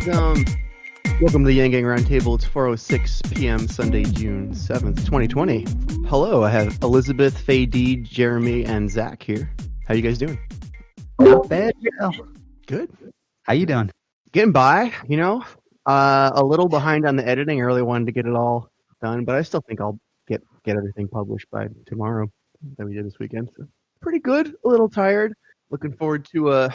Welcome. Welcome to the Yang Gang Roundtable. It's 4:06 p.m. Sunday, June 7th, 2020. Hello, I have Elizabeth, Faye D, Jeremy, and Zach here. How you guys doing? Not bad. Good. How you doing? Getting by, you know. A little behind on the editing. I really wanted to get it all done, but I still think I'll get everything published by tomorrow that we did this weekend. So pretty good. A little tired. Looking forward to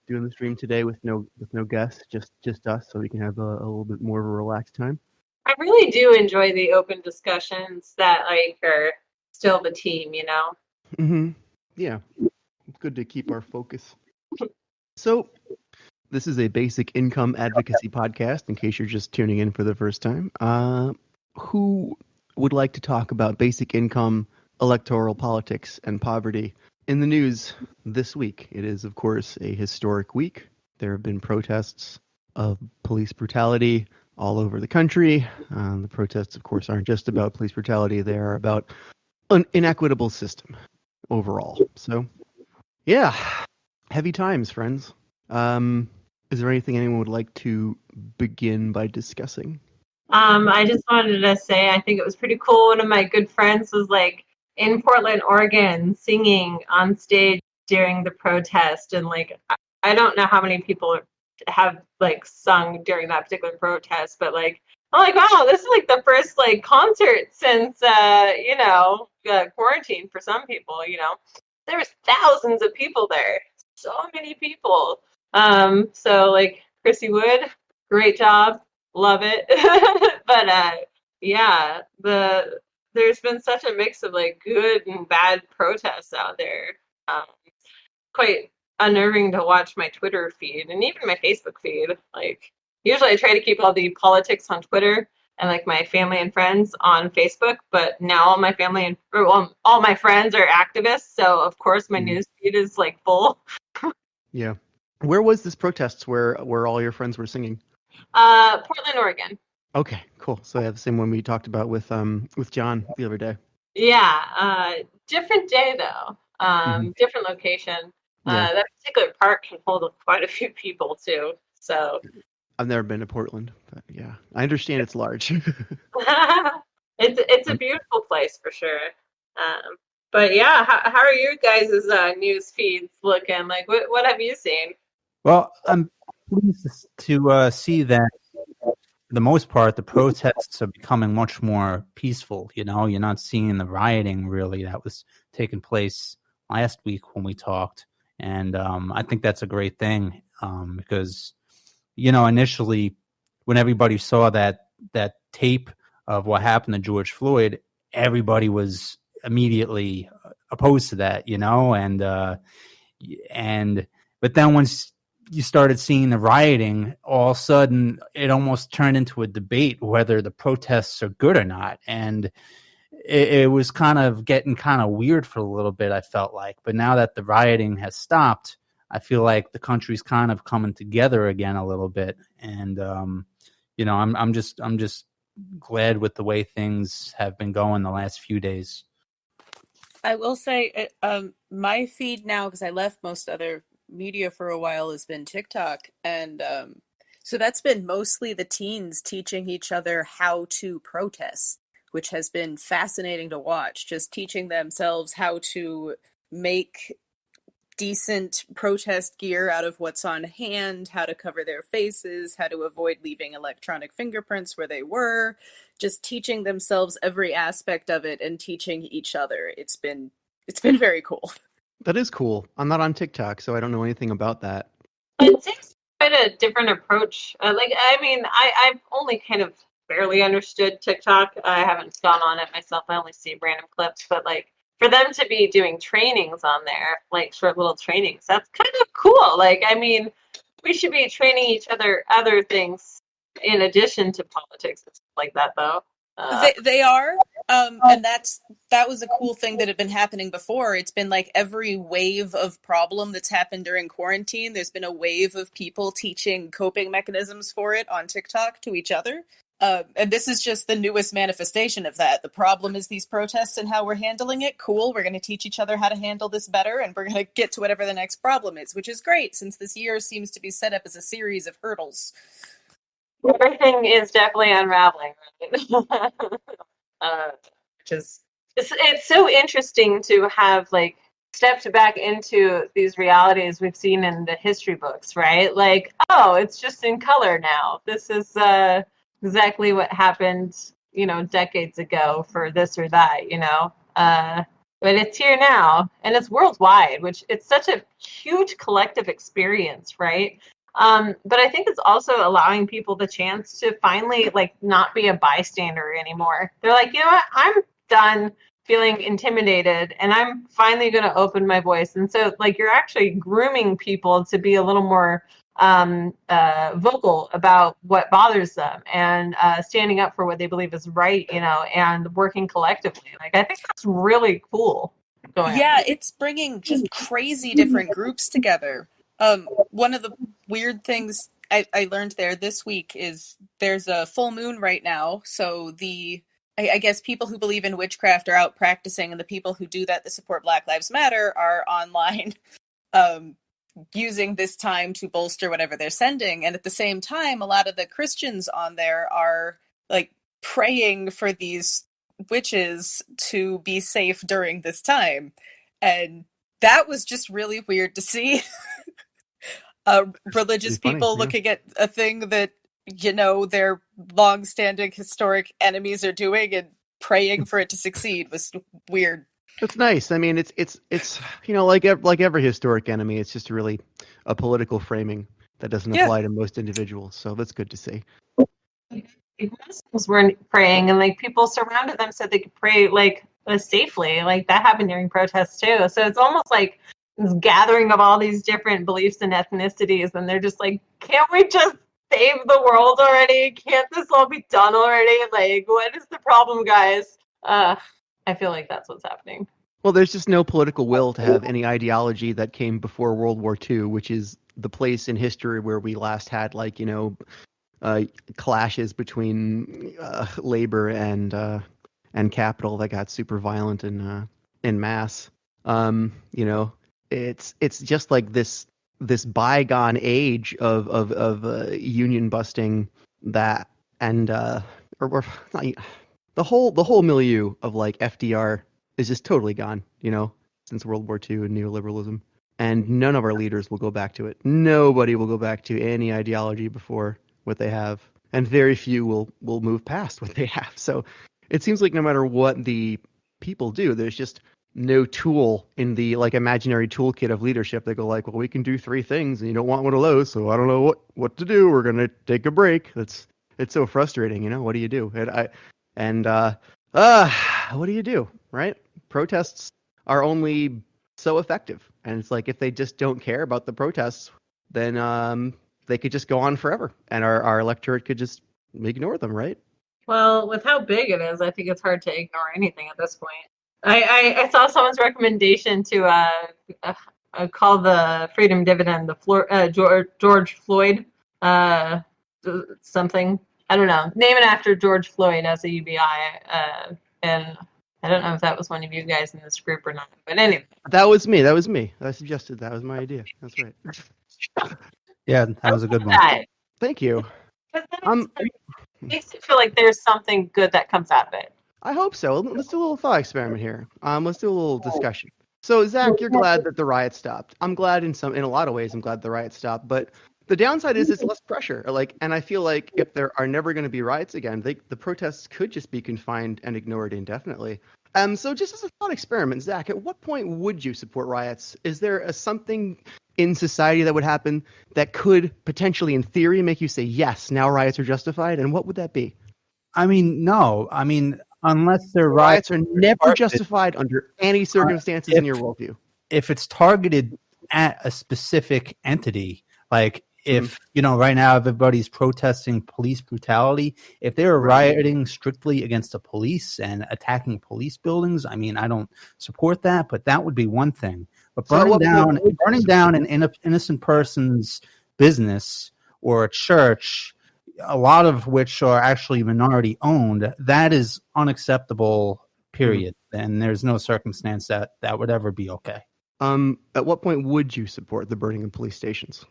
doing the stream today with no guests, just us, so we can have a little bit more of a relaxed time. I really do enjoy the open discussions that are still the team, you know. Mm-hmm. Yeah, it's good to keep our focus. So, this is a basic income advocacy podcast. In case you're just tuning in for the first time, who would like to talk about basic income, electoral politics, and poverty? In the news this week, it is, of course, a historic week. There have been protests of police brutality all over the country. The protests, of course, aren't just about police brutality. They are about an inequitable system overall. So, yeah, heavy times, friends. Is there anything anyone would like to begin by discussing? I just wanted to say I think it was pretty cool. One of my good friends was in Portland, Oregon, singing on stage during the protest, and I don't know how many people have sung during that particular protest, but I'm like, wow, this is the first concert since quarantine for some people. There was thousands of people there, so many people. So Chrissy Wood, great job, love it. But yeah, there's been such a mix of good and bad protests out there. Quite unnerving to watch my Twitter feed and even my Facebook feed. Usually I try to keep all the politics on Twitter and my family and friends on Facebook, but now all my family and all my friends are activists, so of course my news feed is full. Yeah. Where was this protest where all your friends were singing? Portland, Oregon. Okay, cool. So I have the same one we talked about with John the other day. Yeah, different day though. Different location. Yeah. That particular park can hold quite a few people too. So I've never been to Portland, but yeah, I understand it's large. it's a beautiful place for sure. But yeah, how are your guys' news feeds looking? What have you seen? Well, I'm pleased to see that for the most part, the protests are becoming much more peaceful. You're not seeing the rioting really that was taking place last week when we talked. And I think that's a great thing because, initially when everybody saw that tape of what happened to George Floyd, everybody was immediately opposed to that, but then once you started seeing the rioting, all of a sudden it almost turned into a debate whether the protests are good or not. And it was kind of getting kind of weird for a little bit, I felt like. But now that the rioting has stopped, I feel like the country's kind of coming together again a little bit. And, I'm just glad with the way things have been going the last few days. I will say my feed now, because I left most other media for a while, has been TikTok. And so that's been mostly the teens teaching each other how to protest, which has been fascinating to watch, just teaching themselves how to make decent protest gear out of what's on hand, how to cover their faces, how to avoid leaving electronic fingerprints where they were, just teaching themselves every aspect of it and teaching each other. It's been very cool. That is cool. I'm not on TikTok, so I don't know anything about that. It seems quite a different approach. I've only kind of barely understood TikTok. I haven't gone on it myself. I only see random clips, but for them to be doing trainings on there, short little trainings, that's kind of cool. We should be training each other things in addition to politics and stuff like that, though. They are, and that was a cool thing that had been happening before. It's been every wave of problem that's happened during quarantine, there's been a wave of people teaching coping mechanisms for it on TikTok to each other. And this is just the newest manifestation of that. The problem is these protests and how we're handling it. Cool. We're going to teach each other how to handle this better, and we're going to get to whatever the next problem is, which is great since this year seems to be set up as a series of hurdles. Everything is definitely unraveling, right? Which is it's so interesting to have like stepped back into these realities we've seen in the history books, right? Like, oh, it's just in color now. This is exactly what happened, decades ago for this or that, but it's here now, and it's worldwide, which it's such a huge collective experience, right? But I think it's also allowing people the chance to finally like not be a bystander anymore. They're like, you know what? I'm done feeling intimidated, and I'm finally going to open my voice. And so like you're actually grooming people to be a little more vocal about what bothers them, and standing up for what they believe is right, and working collectively. Like I think that's really cool. It's bringing just crazy different groups together. One of the weird things I learned there this week is there's a full moon right now, so I guess people who believe in witchcraft are out practicing, and the people who do that support Black Lives Matter are online using this time to bolster whatever they're sending. And at the same time, a lot of the Christians on there are like praying for these witches to be safe during this time. And that was just really weird to see. Religious people looking at a thing that, their long-standing historic enemies are doing and praying for it to succeed was weird. It's nice. I mean, it's like every historic enemy, it's just really a political framing that doesn't apply to most individuals. So that's good to see. Muslims were praying, and like people surrounded them so they could pray like safely. Like that happened during protests too. So it's almost like this gathering of all these different beliefs and ethnicities, and they're just like, can't we just save the world already? Can't this all be done already? Like, what is the problem, guys? I feel like that's what's happening. Well, there's just no political will to have any ideology that came before World War II, which is the place in history where we last had clashes between labor and capital that got super violent in mass. It's just like this bygone age of union busting that, and or not, the whole milieu of like FDR is just totally gone, since World War II and neoliberalism. And none of our leaders will go back to it. Nobody will go back to any ideology before what they have. And very few will move past what they have. So it seems like no matter what the people do, there's just no tool in the like imaginary toolkit of leadership. They go like, well, we can do 3 things and you don't want one of those, so I don't know what to do. We're going to take a break. It's so frustrating, what do you do? What do you do, right? Protests are only so effective. And it's like if they just don't care about the protests, then they could just go on forever. And our electorate could just ignore them, right? Well, with how big it is, I think it's hard to ignore anything at this point. I saw someone's recommendation to call the Freedom Dividend the George Floyd something. I don't know. Name it after George Floyd as a UBI. And I don't know if that was one of you guys in this group or not. But anyway. That was me. I suggested that was my idea. That's right. Yeah, that was a good one. Thank you. It makes it feel like there's something good that comes out of it. I hope so. Let's do a little thought experiment here. Let's do a little discussion. So, Zach, you're glad that the riot stopped. I'm glad in a lot of ways. I'm glad the riot stopped. But the downside is it's less pressure. And I feel like if there are never going to be riots again, the protests could just be confined and ignored indefinitely. So, just as a thought experiment, Zach, at what point would you support riots? Is there something in society that would happen that could potentially, in theory, make you say yes, now riots are justified? And what would that be? I mean, no. I mean, unless they're riots are never justified under any circumstances in your worldview. If it's targeted at a specific entity, like if, right now everybody's protesting police brutality, if they were rioting strictly against the police and attacking police buildings, I mean, I don't support that, but that would be one thing. But burning down an innocent person's business or a church, a lot of which are actually minority owned, that is unacceptable, period. And there's no circumstance that would ever be okay. At what point would you support the burning of police stations?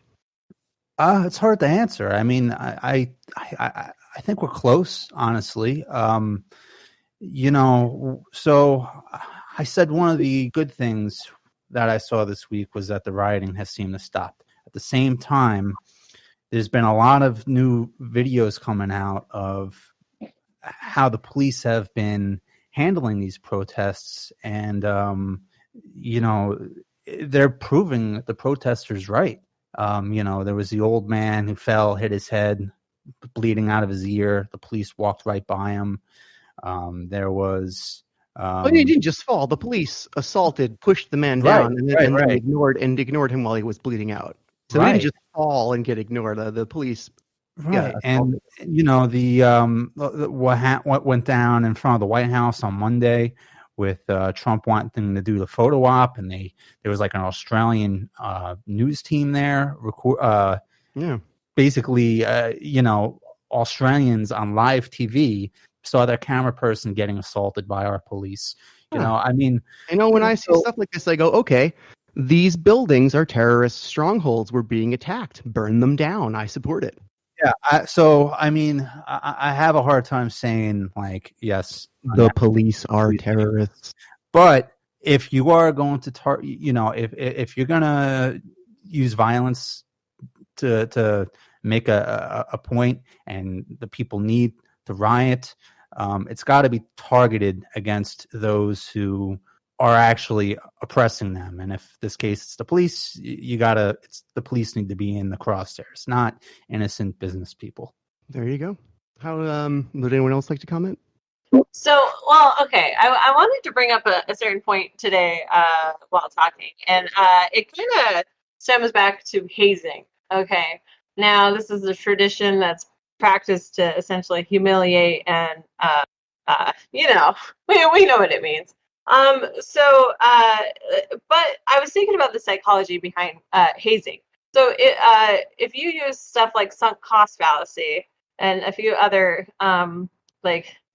It's hard to answer. I mean, I think we're close, honestly. So I said one of the good things that I saw this week was that the rioting has seemed to stop. At the same time, there's been a lot of new videos coming out of how the police have been handling these protests, and they're proving the protesters right. There was the old man who fell, hit his head, bleeding out of his ear. The police walked right by him. There was. He didn't just fall. The police assaulted, pushed the man down, and then ignored him while he was bleeding out. So he didn't just fall and get ignored. The police. Right, and what went down in front of the White House on Monday with Trump wanting to do the photo op, and there was like an Australian news team there. Basically, Australians on live TV saw their camera person getting assaulted by our police. When I see stuff like this, I go, okay, these buildings are terrorist strongholds. We're being attacked. Burn them down. I support it. Yeah. I have a hard time saying like, yes, the police are terrorists. But if you are going to if you're going to use violence to make a point, and the people need to riot, it's got to be targeted against those who are actually oppressing them. And if this case it's the police, the police need to be in the crosshairs, not innocent business people. There you go. How would anyone else like to comment? So, okay, I wanted to bring up a certain point today while talking, and it kind of stems back to hazing. Okay, now this is a tradition that's practiced to essentially humiliate and we know what it means. But I was thinking about the psychology behind hazing. So if you use stuff like sunk cost fallacy and a few other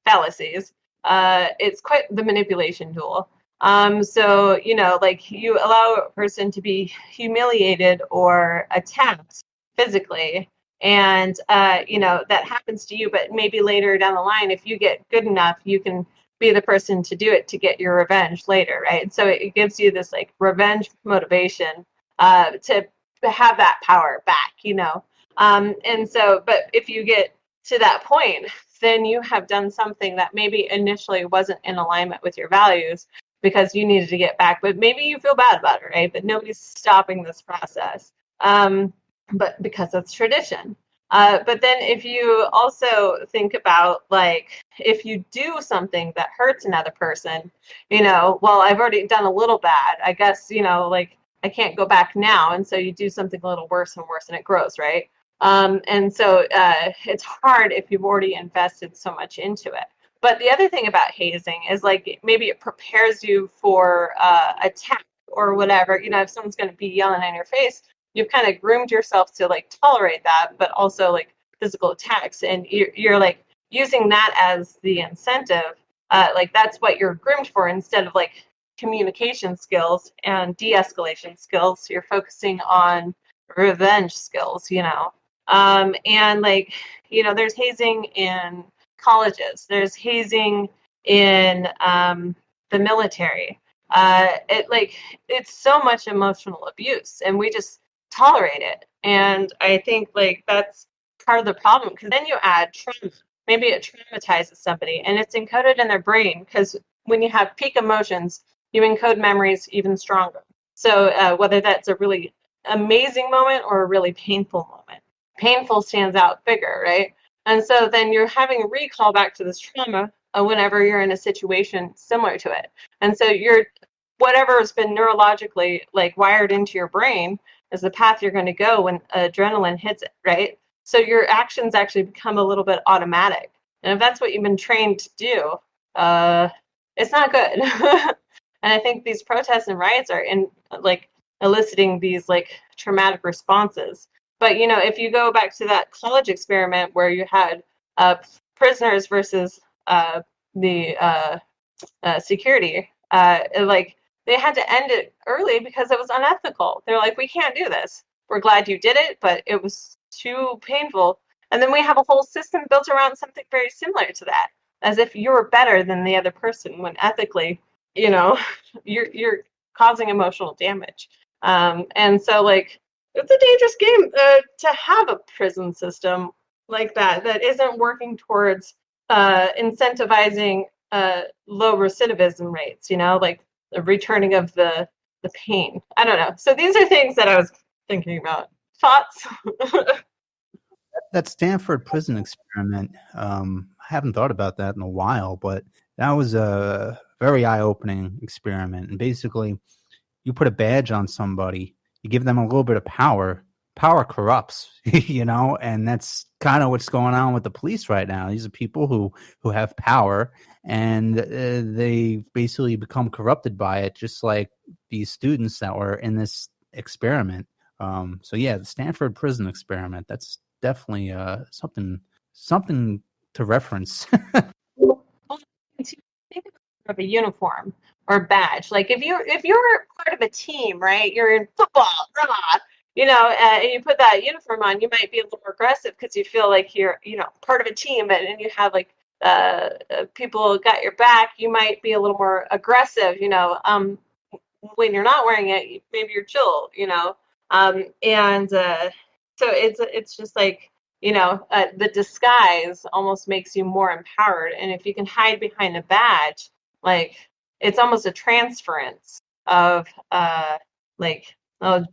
fallacies, it's quite the manipulation tool. So you allow a person to be humiliated or attacked physically, and that happens to you, but maybe later down the line, if you get good enough, you can be the person to do it to get your revenge later, right? So it gives you this like revenge motivation to have that power back, and so, but if you get to that point, then you have done something that maybe initially wasn't in alignment with your values because you needed to get back, but maybe you feel bad about it, right? But nobody's stopping this process. But because it's tradition. But then if you also think about, like, if you do something that hurts another person, I've already done a little bad, I guess, I can't go back now. And so you do something a little worse and worse, and it grows, right? And so it's hard if you've already invested so much into it. But the other thing about hazing is, like, maybe it prepares you for attack or whatever. If someone's going to be yelling in your face, you've kind of groomed yourself to like tolerate that, but also like physical attacks, and you're like using that as the incentive. Like that's what you're groomed for, instead of like communication skills and de-escalation skills. You're focusing on revenge skills, and like, there's hazing in colleges, there's hazing in the military. It's so much emotional abuse, and we just tolerate it. And I think like that's part of the problem, because then you add trauma. Maybe it traumatizes somebody and it's encoded in their brain, because when you have peak emotions, you encode memories even stronger. So whether that's a really amazing moment or a really painful moment, painful stands out bigger, right? And so then you're having a recall back to this trauma whenever you're in a situation similar to it. And so whatever has been neurologically like wired into your brain is the path you're going to go when adrenaline hits it, right? So your actions actually become a little bit automatic. And if that's what you've been trained to do, it's not good. And I think these protests and riots are eliciting these like traumatic responses But, if you go back to that college experiment where you had prisoners versus the security, they had to end it early because it was unethical. They're like, we can't do this. We're glad you did it, but it was too painful. And then we have a whole system built around something very similar to that, as if you're better than the other person when ethically, you're causing emotional damage. And so, it's a dangerous game to have a prison system like that isn't working towards incentivizing low recidivism rates, like the returning of the pain. I don't know. So these are things that I was thinking about. Thoughts? That Stanford prison experiment, I haven't thought about that in a while, but that was a very eye-opening experiment. And basically, you put a badge on somebody, you give them a little bit of power. Power corrupts, and that's kind of what's going on with the police right now. These are people who have power, and they basically become corrupted by it, just like these students that were in this experiment. So yeah, the Stanford prison experiment, that's definitely something to reference. Think of a uniform or a badge. Like if you're part of a team, right? You're in football, and you put that uniform on, you might be a little more aggressive because you feel like you're, part of a team, and you have people got your back. You might be a little more aggressive, when you're not wearing it, maybe you're chill, so it's just like, the disguise almost makes you more empowered. And if you can hide behind a badge, it's almost a transference of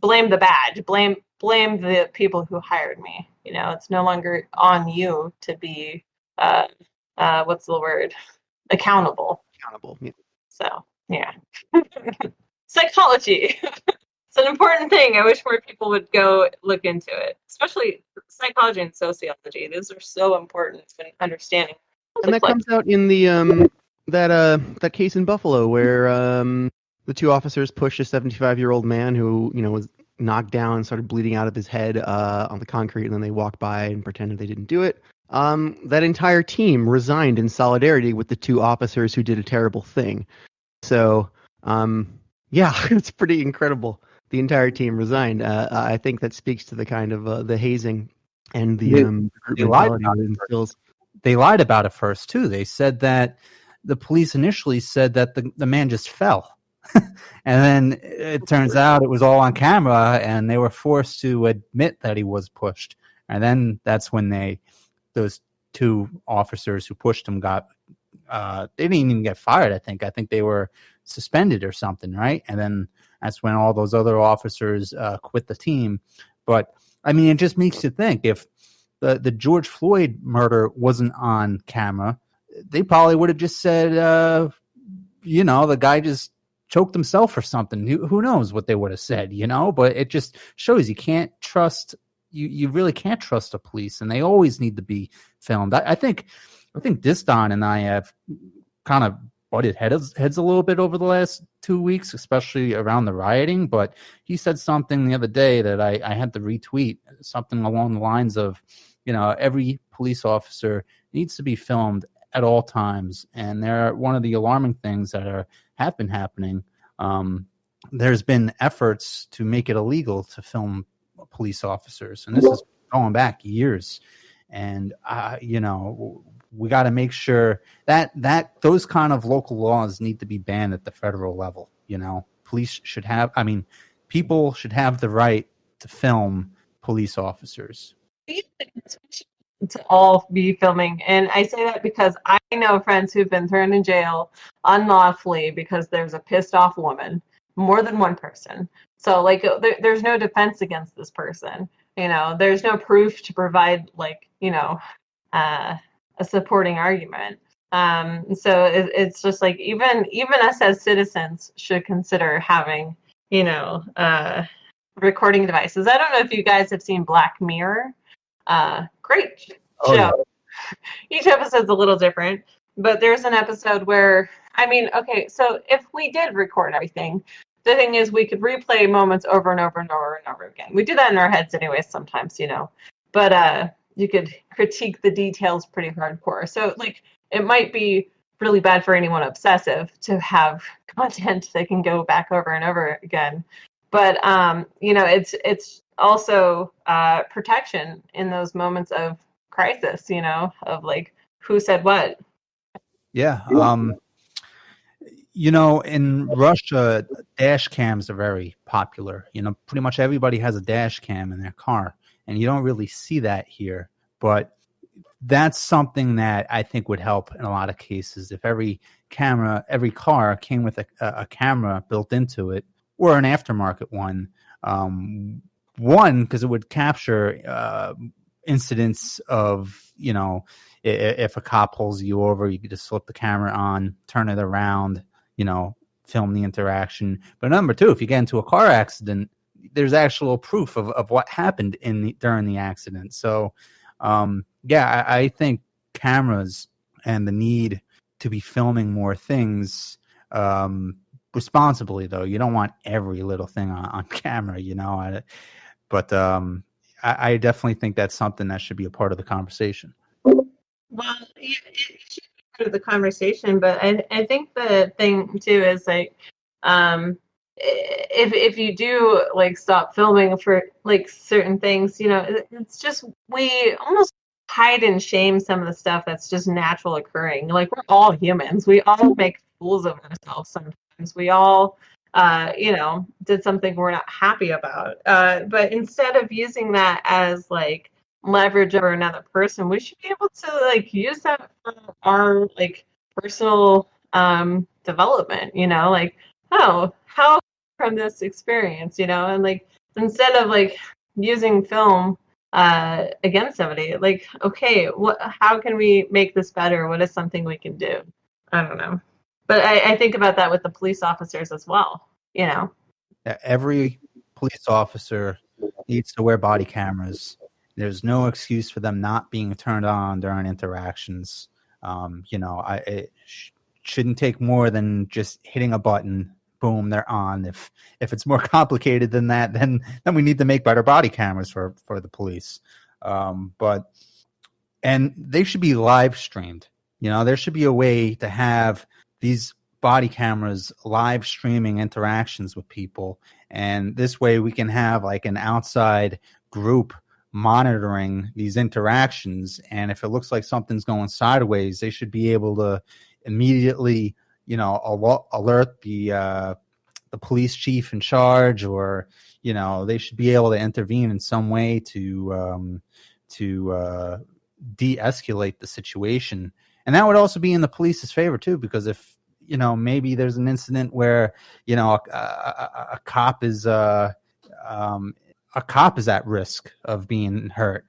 blame the badge, blame the people who hired me. It's no longer on you to be what's the word? Accountable. Yeah. So yeah. Psychology. It's an important thing. I wish more people would go look into it, especially psychology and sociology. Those are so important in understanding. And that comes out in the that case in Buffalo where the two officers pushed a 75-year-old man who was knocked down and started bleeding out of his head on the concrete, and then they walked by and pretended they didn't do it. That entire team resigned in solidarity with the two officers who did a terrible thing. So yeah, it's pretty incredible. The entire team resigned. I think that speaks to the kind of the hazing and the group mentality it instills. They lied about it first too. They said that the police initially said that the man just fell. And then it turns out it was all on camera, and they were forced to admit that he was pushed. And then that's when those two officers who pushed him they didn't even get fired. I think they were suspended or something, right? And then that's when all those other officers quit the team. But I mean, it just makes you think, if the George Floyd murder wasn't on camera, they probably would have just said, the guy just choked himself or something. Who knows what they would have said, But it just shows you can't trust. You really can't trust the police, and they always need to be filmed. I think Diston and I have kind of butted heads a little bit over the last 2 weeks, especially around the rioting. But he said something the other day that I had to retweet, something along the lines of, every police officer needs to be filmed at all times. And they're one of the alarming things that have been happening. There's been efforts to make it illegal to film police officers, and this is going back years. And we got to make sure that those kind of local laws need to be banned at the federal level. Police should have, people should have the right to film police officers. To all be filming. And I say that because I know friends who've been thrown in jail unlawfully because there's a pissed off woman, more than one person. So there's no defense against this person. There's no proof to provide a supporting argument. So it's just even us as citizens should consider having, recording devices. I don't know if you guys have seen Black Mirror. Great show. Oh, yeah. Each episode's a little different, but there's an episode where, so if we did record everything, the thing is, we could replay moments over and over and over and over again. We do that in our heads anyway sometimes, but you could critique the details pretty hardcore. So like it might be really bad for anyone obsessive to have content that can go back over and over again. But it's also protection in those moments of crisis, of like who said what. Yeah. In Russia, dash cams are very popular. Pretty much everybody has a dash cam in their car, and you don't really see that here. But that's something that I think would help in a lot of cases. If every car came with a camera built into it, or an aftermarket one, because it would capture incidents of, if a cop pulls you over, you could just flip the camera on, turn it around, film the interaction. But number two, if you get into a car accident, there's actual proof of what happened during the accident. So, I think cameras and the need to be filming more things responsibly, though. You don't want every little thing on camera, but I definitely think that's something that should be a part of the conversation. Well, it should be part of the conversation, but I think the thing too is like, if you do like stop filming for like certain things, it's just we almost hide and shame some of the stuff that's just natural occurring. Like we're all humans. We all make fools of ourselves sometimes. We all did something we're not happy about. But instead of using that as like leverage over another person, we should be able to like use that for our like personal development, like, how from this experience, and like instead of like using film against somebody, like, okay, how can we make this better? What is something we can do? I don't know. But I think about that with the police officers as well, Every police officer needs to wear body cameras. There's no excuse for them not being turned on during interactions. It shouldn't take more than just hitting a button. Boom, they're on. If it's more complicated than that, then we need to make better body cameras for the police. And they should be live streamed. There should be a way to have these body cameras live streaming interactions with people, and this way we can have like an outside group monitoring these interactions. And if it looks like something's going sideways, they should be able to immediately alert the police chief in charge, or they should be able to intervene in some way to de-escalate the situation. And that would also be in the police's favor too, because if maybe there's an incident where a cop is at risk of being hurt,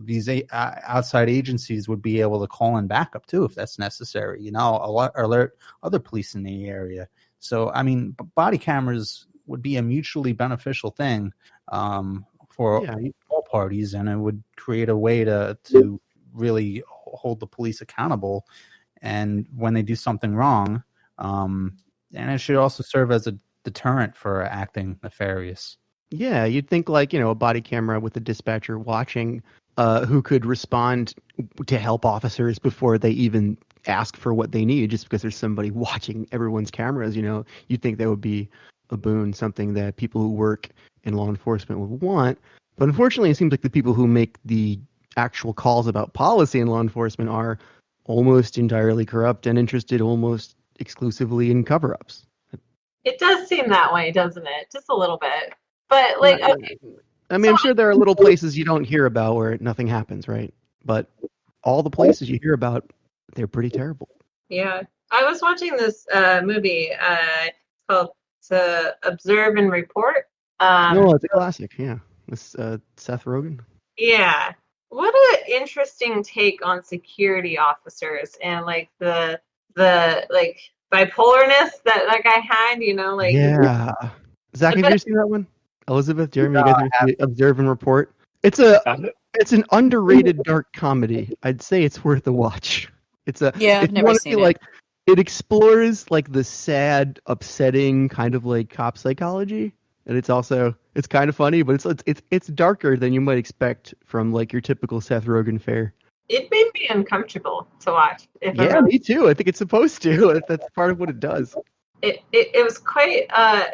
these outside agencies would be able to call in backup too if that's necessary, alert other police in the area. So I mean, body cameras would be a mutually beneficial thing for all parties, and it would create a way to really hold the police accountable and when they do something wrong, and it should also serve as a deterrent for acting nefarious. Yeah, you'd think like, a body camera with a dispatcher watching who could respond to help officers before they even ask for what they need, just because there's somebody watching everyone's cameras, you'd think that would be a boon, something that people who work in law enforcement would want. But unfortunately, it seems like the people who make the actual calls about policy in law enforcement are almost entirely corrupt and interested almost exclusively in cover-ups. It does seem that way, doesn't it? Just a little bit. But like, okay. I mean, I'm sure there are little places you don't hear about where nothing happens, right? But all the places you hear about, they're pretty terrible. Yeah. I was watching this movie called Observe and Report. No, it's a classic, yeah. With Seth Rogen. Yeah. What an interesting take on security officers and like the like bipolarness that guy had, like. Yeah. Zach, have you seen that one? Elizabeth, Jeremy, you guys ever see Observe and Report? It's an underrated dark comedy. I'd say it's worth a watch. I've never seen it. Like it explores like the sad, upsetting kind of like cop psychology, and it's kind of funny, but it's darker than you might expect from like your typical Seth Rogen fare. It made me uncomfortable to watch. If I'm Yeah, really, me too. I think it's supposed to. That's part of what it does. it was quite uh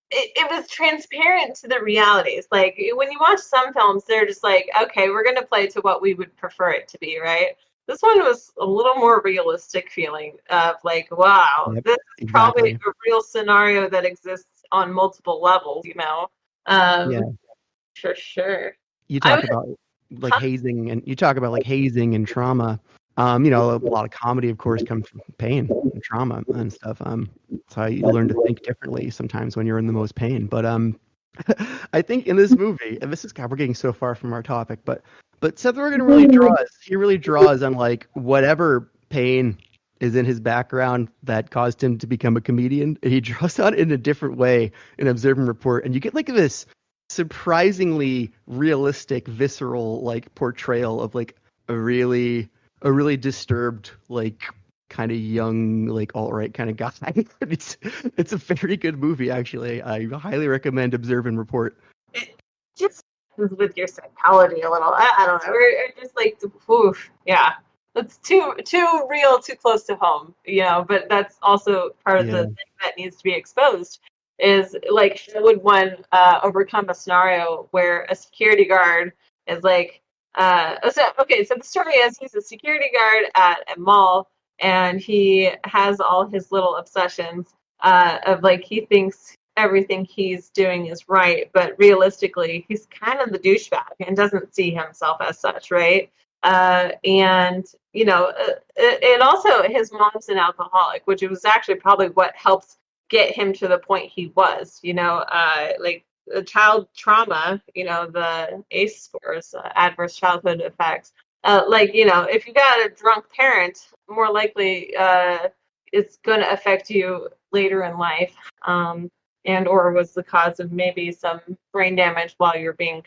it was transparent to the realities. Like when you watch some films, they're just like, okay, we're gonna play to what we would prefer it to be, right? This one was a little more realistic feeling of like, wow, Yep, this is probably exactly. a real scenario that exists on multiple levels, Yeah, for sure. you I talk was, about like huh? hazing, and you talk about like hazing and trauma. A lot of comedy, of course, comes from pain and trauma and stuff. It's how you learn to think differently sometimes when you're in the most pain. But I think in this movie, and this is God, we're getting so far from our topic, but Seth Rogen really draws on like whatever pain is in his background that caused him to become a comedian. And he draws on it in a different way in Observe and Report, and you get like this surprisingly realistic, visceral like portrayal of like a really disturbed, like kind of young, like alt right kind of guy. It's a very good movie, actually. I highly recommend Observe and Report. It just is with your psychology a little. I don't know. We're just like, oof, yeah. That's too real, too close to home, But that's also part of the Yeah, thing that needs to be exposed. Is like, how would one overcome a scenario where a security guard is like, so the story is he's a security guard at a mall, and he has all his little obsessions of like he thinks everything he's doing is right, but realistically, he's kind of the douchebag and doesn't see himself as such, right? And it also his mom's an alcoholic, which was actually probably what helped get him to the point he was. Like the child trauma, the ACE scores, adverse childhood effects. If you got a drunk parent, more likely it's going to affect you later in life. And or was the cause of maybe some brain damage while you're being,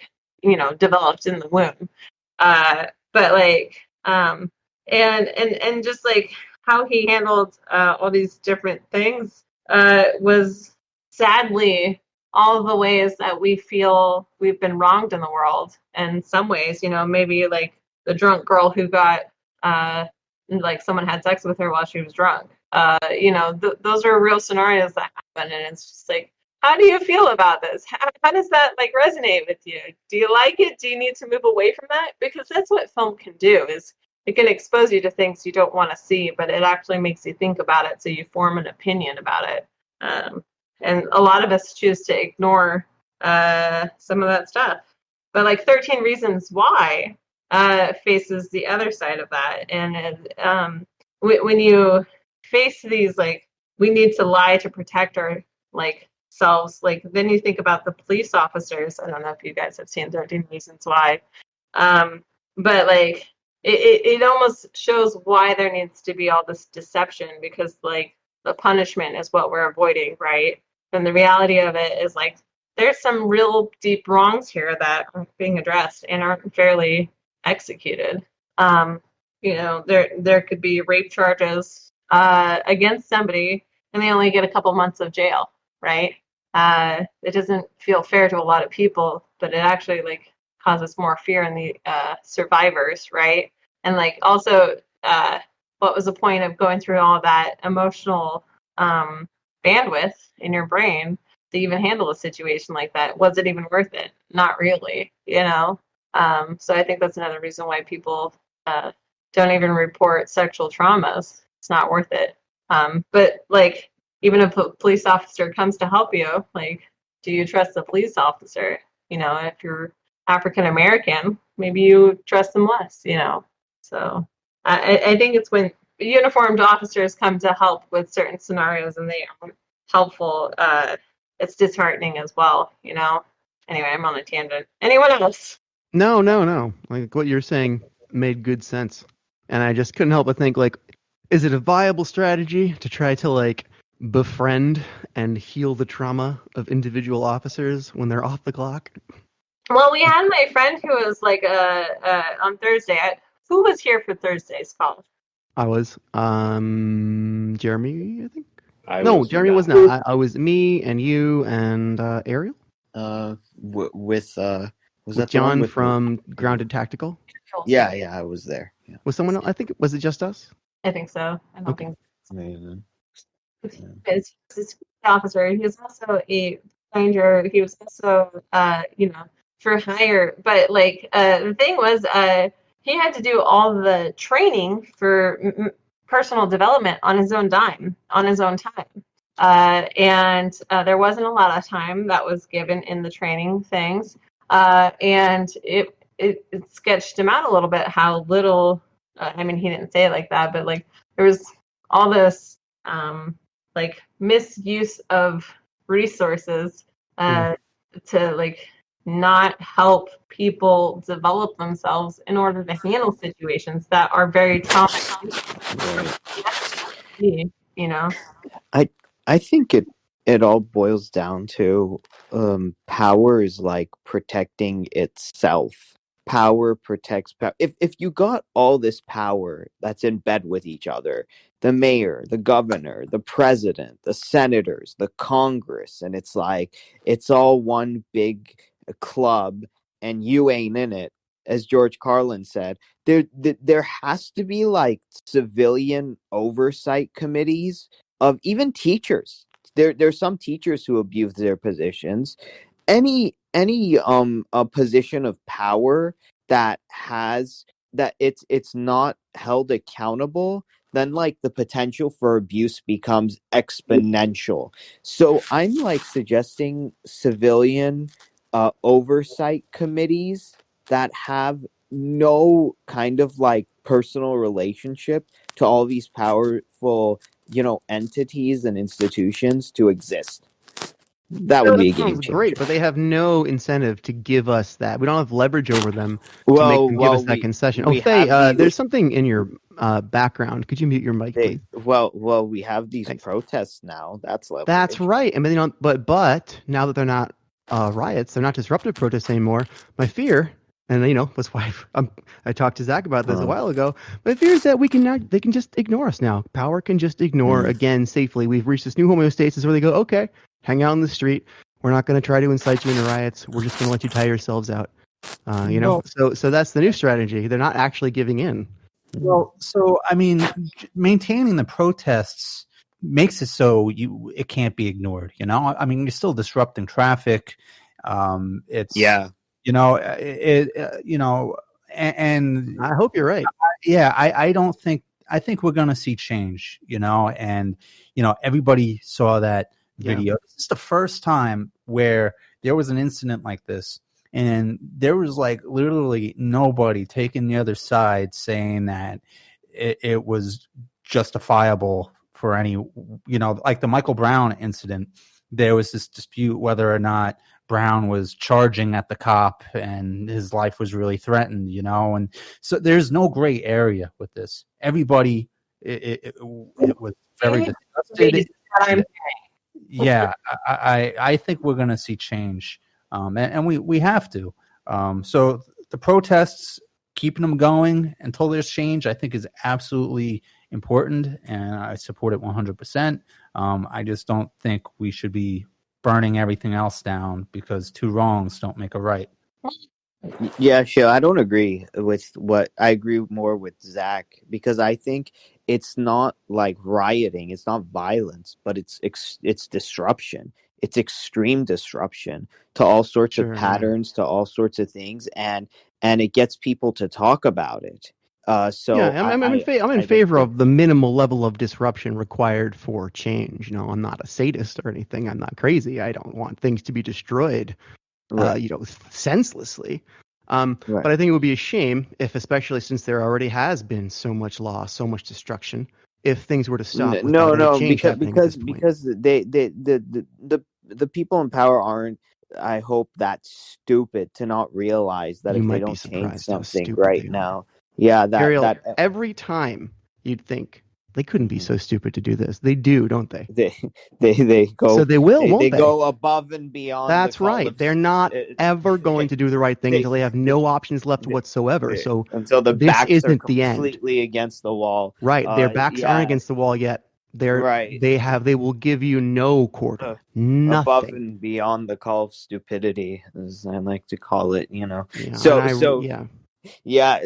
developed in the womb. But like, and just like how he handled all these different things was sadly all of the ways that we feel we've been wronged in the world. And in some ways, maybe like the drunk girl who got like someone had sex with her while she was drunk. Those are real scenarios that happen, and it's just like, how do you feel about this? How does that like resonate with you? Do you like it? Do you need to move away from that? Because that's what film can do, is it can expose you to things you don't want to see, but it actually makes you think about it, so you form an opinion about it. And a lot of us choose to ignore some of that stuff. But like 13 Reasons Why faces the other side of that. And when you face these, like, we need to lie to protect our like selves, like then you think about the police officers. I don't know if you guys have seen 13 Reasons Why, but like it almost shows why there needs to be all this deception, because like the punishment is what we're avoiding, right? And the reality of it is like there's some real deep wrongs here that aren't being addressed and aren't fairly executed. There could be rape charges against somebody, and they only get a couple months of jail, right? It doesn't feel fair to a lot of people, but it actually like causes more fear in the survivors, right? And like also, what was the point of going through all that emotional bandwidth in your brain to even handle a situation like that? Was it even worth it? Not really, So I think that's another reason why people don't even report sexual traumas. It's not worth it. But like, even if a police officer comes to help you, like, do you trust the police officer? If you're African American, maybe you trust them less, So I think it's when uniformed officers come to help with certain scenarios and they aren't helpful, it's disheartening as well, Anyway, I'm on a tangent. Anyone else? no, like what you're saying made good sense, and I just couldn't help but think, like, is it a viable strategy to try to like befriend and heal the trauma of individual officers when they're off the clock? Well, we had my friend who was like on Thursday. Who was here for Thursday's call? I was. Jeremy, I think. I No, was Jeremy was not. not. I was me and you and Ariel With was with that the one John with? from Grounded Tactical. Yeah, I was there. Yeah. Was someone else? I think was it just us? I think so. I don't Okay. think Amazing. He's an officer. He was also a ranger. He was also, for hire. But like, the thing was, he had to do all the training for personal development on his own dime, on his own time. And there wasn't a lot of time that was given in the training things. And it sketched him out a little bit how little. I mean, he didn't say it like that, but like there was all this. Like misuse of resources to like not help people develop themselves in order to handle situations that are very traumatic. Right. You know, I think it all boils down to power is like protecting itself. Power protects power. If you got all this power that's in bed with each other, the mayor, the governor, the president, the senators, the Congress, and it's like it's all one big club and you ain't in it, as George Carlin said. There has to be like civilian oversight committees of even teachers. There's some teachers who abuse their positions. Any a position of power that has that it's not held accountable, then like the potential for abuse becomes exponential. So I'm like suggesting civilian oversight committees that have no kind of like personal relationship to all these powerful entities and institutions to exist. That would be a game Sounds changer. great, but they have no incentive to give us that. We don't have leverage over them to make Well, them give us well, that concession. we Faye, have there's these. something in your background. Could you mute your mic, please? Well, we have these Thanks. protests now. That's leverage. That's right. And then, but now that they're not riots, they're not disruptive protests anymore. My fear, and that's why I talked to Zach about this a while ago. My fear is that they can just ignore us now. Power can just ignore again safely. We've reached this new homeostasis where they go, okay, hang out in the street. We're not going to try to incite you into riots. We're just going to let you tire yourselves out. So that's the new strategy. They're not actually giving in. Well, so I mean, maintaining the protests makes it so it can't be ignored. I mean, you're still disrupting traffic. It's and I hope you're right. I think we're going to see change. And everybody saw that video. This is the first time where there was an incident like this. And there was like literally nobody taking the other side saying that it was justifiable for any, like the Michael Brown incident. There was this dispute whether or not Brown was charging at the cop and his life was really threatened, and so there's no gray area with this. Everybody, it was very disgusted. Yeah, I think we're going to see change. And we have to. So the protests, keeping them going until there's change, I think is absolutely important, and I support it 100%. I just don't think we should be burning everything else down because two wrongs don't make a right. Yeah, sure. I don't agree with I agree more with Zach, because I think it's not like rioting, it's not violence, but it's disruption. It's extreme disruption to all sorts of patterns, to all sorts of things, and it gets people to talk about it. I'm in favor of the minimal level of disruption required for change. I'm not a sadist or anything. I'm not crazy. I don't want things to be destroyed, senselessly. But I think it would be a shame if, especially since there already has been so much loss, so much destruction, if things were to stop. Because the people in power aren't, I hope, that stupid to not realize that if they don't change something right now, Ariel, every time you'd think They couldn't be so stupid to do this. They do, don't they? They go. So they will, won't They they? go above and beyond. That's the call right. of, They're not ever going to do the right thing they- until they have no options left whatsoever. So until the this backs are isn't the end. completely against the wall. Right. Their backs aren't against the wall yet. Right. They will give you no quarter. Above Nothing. and beyond the call of stupidity, as I like to call it. Yeah,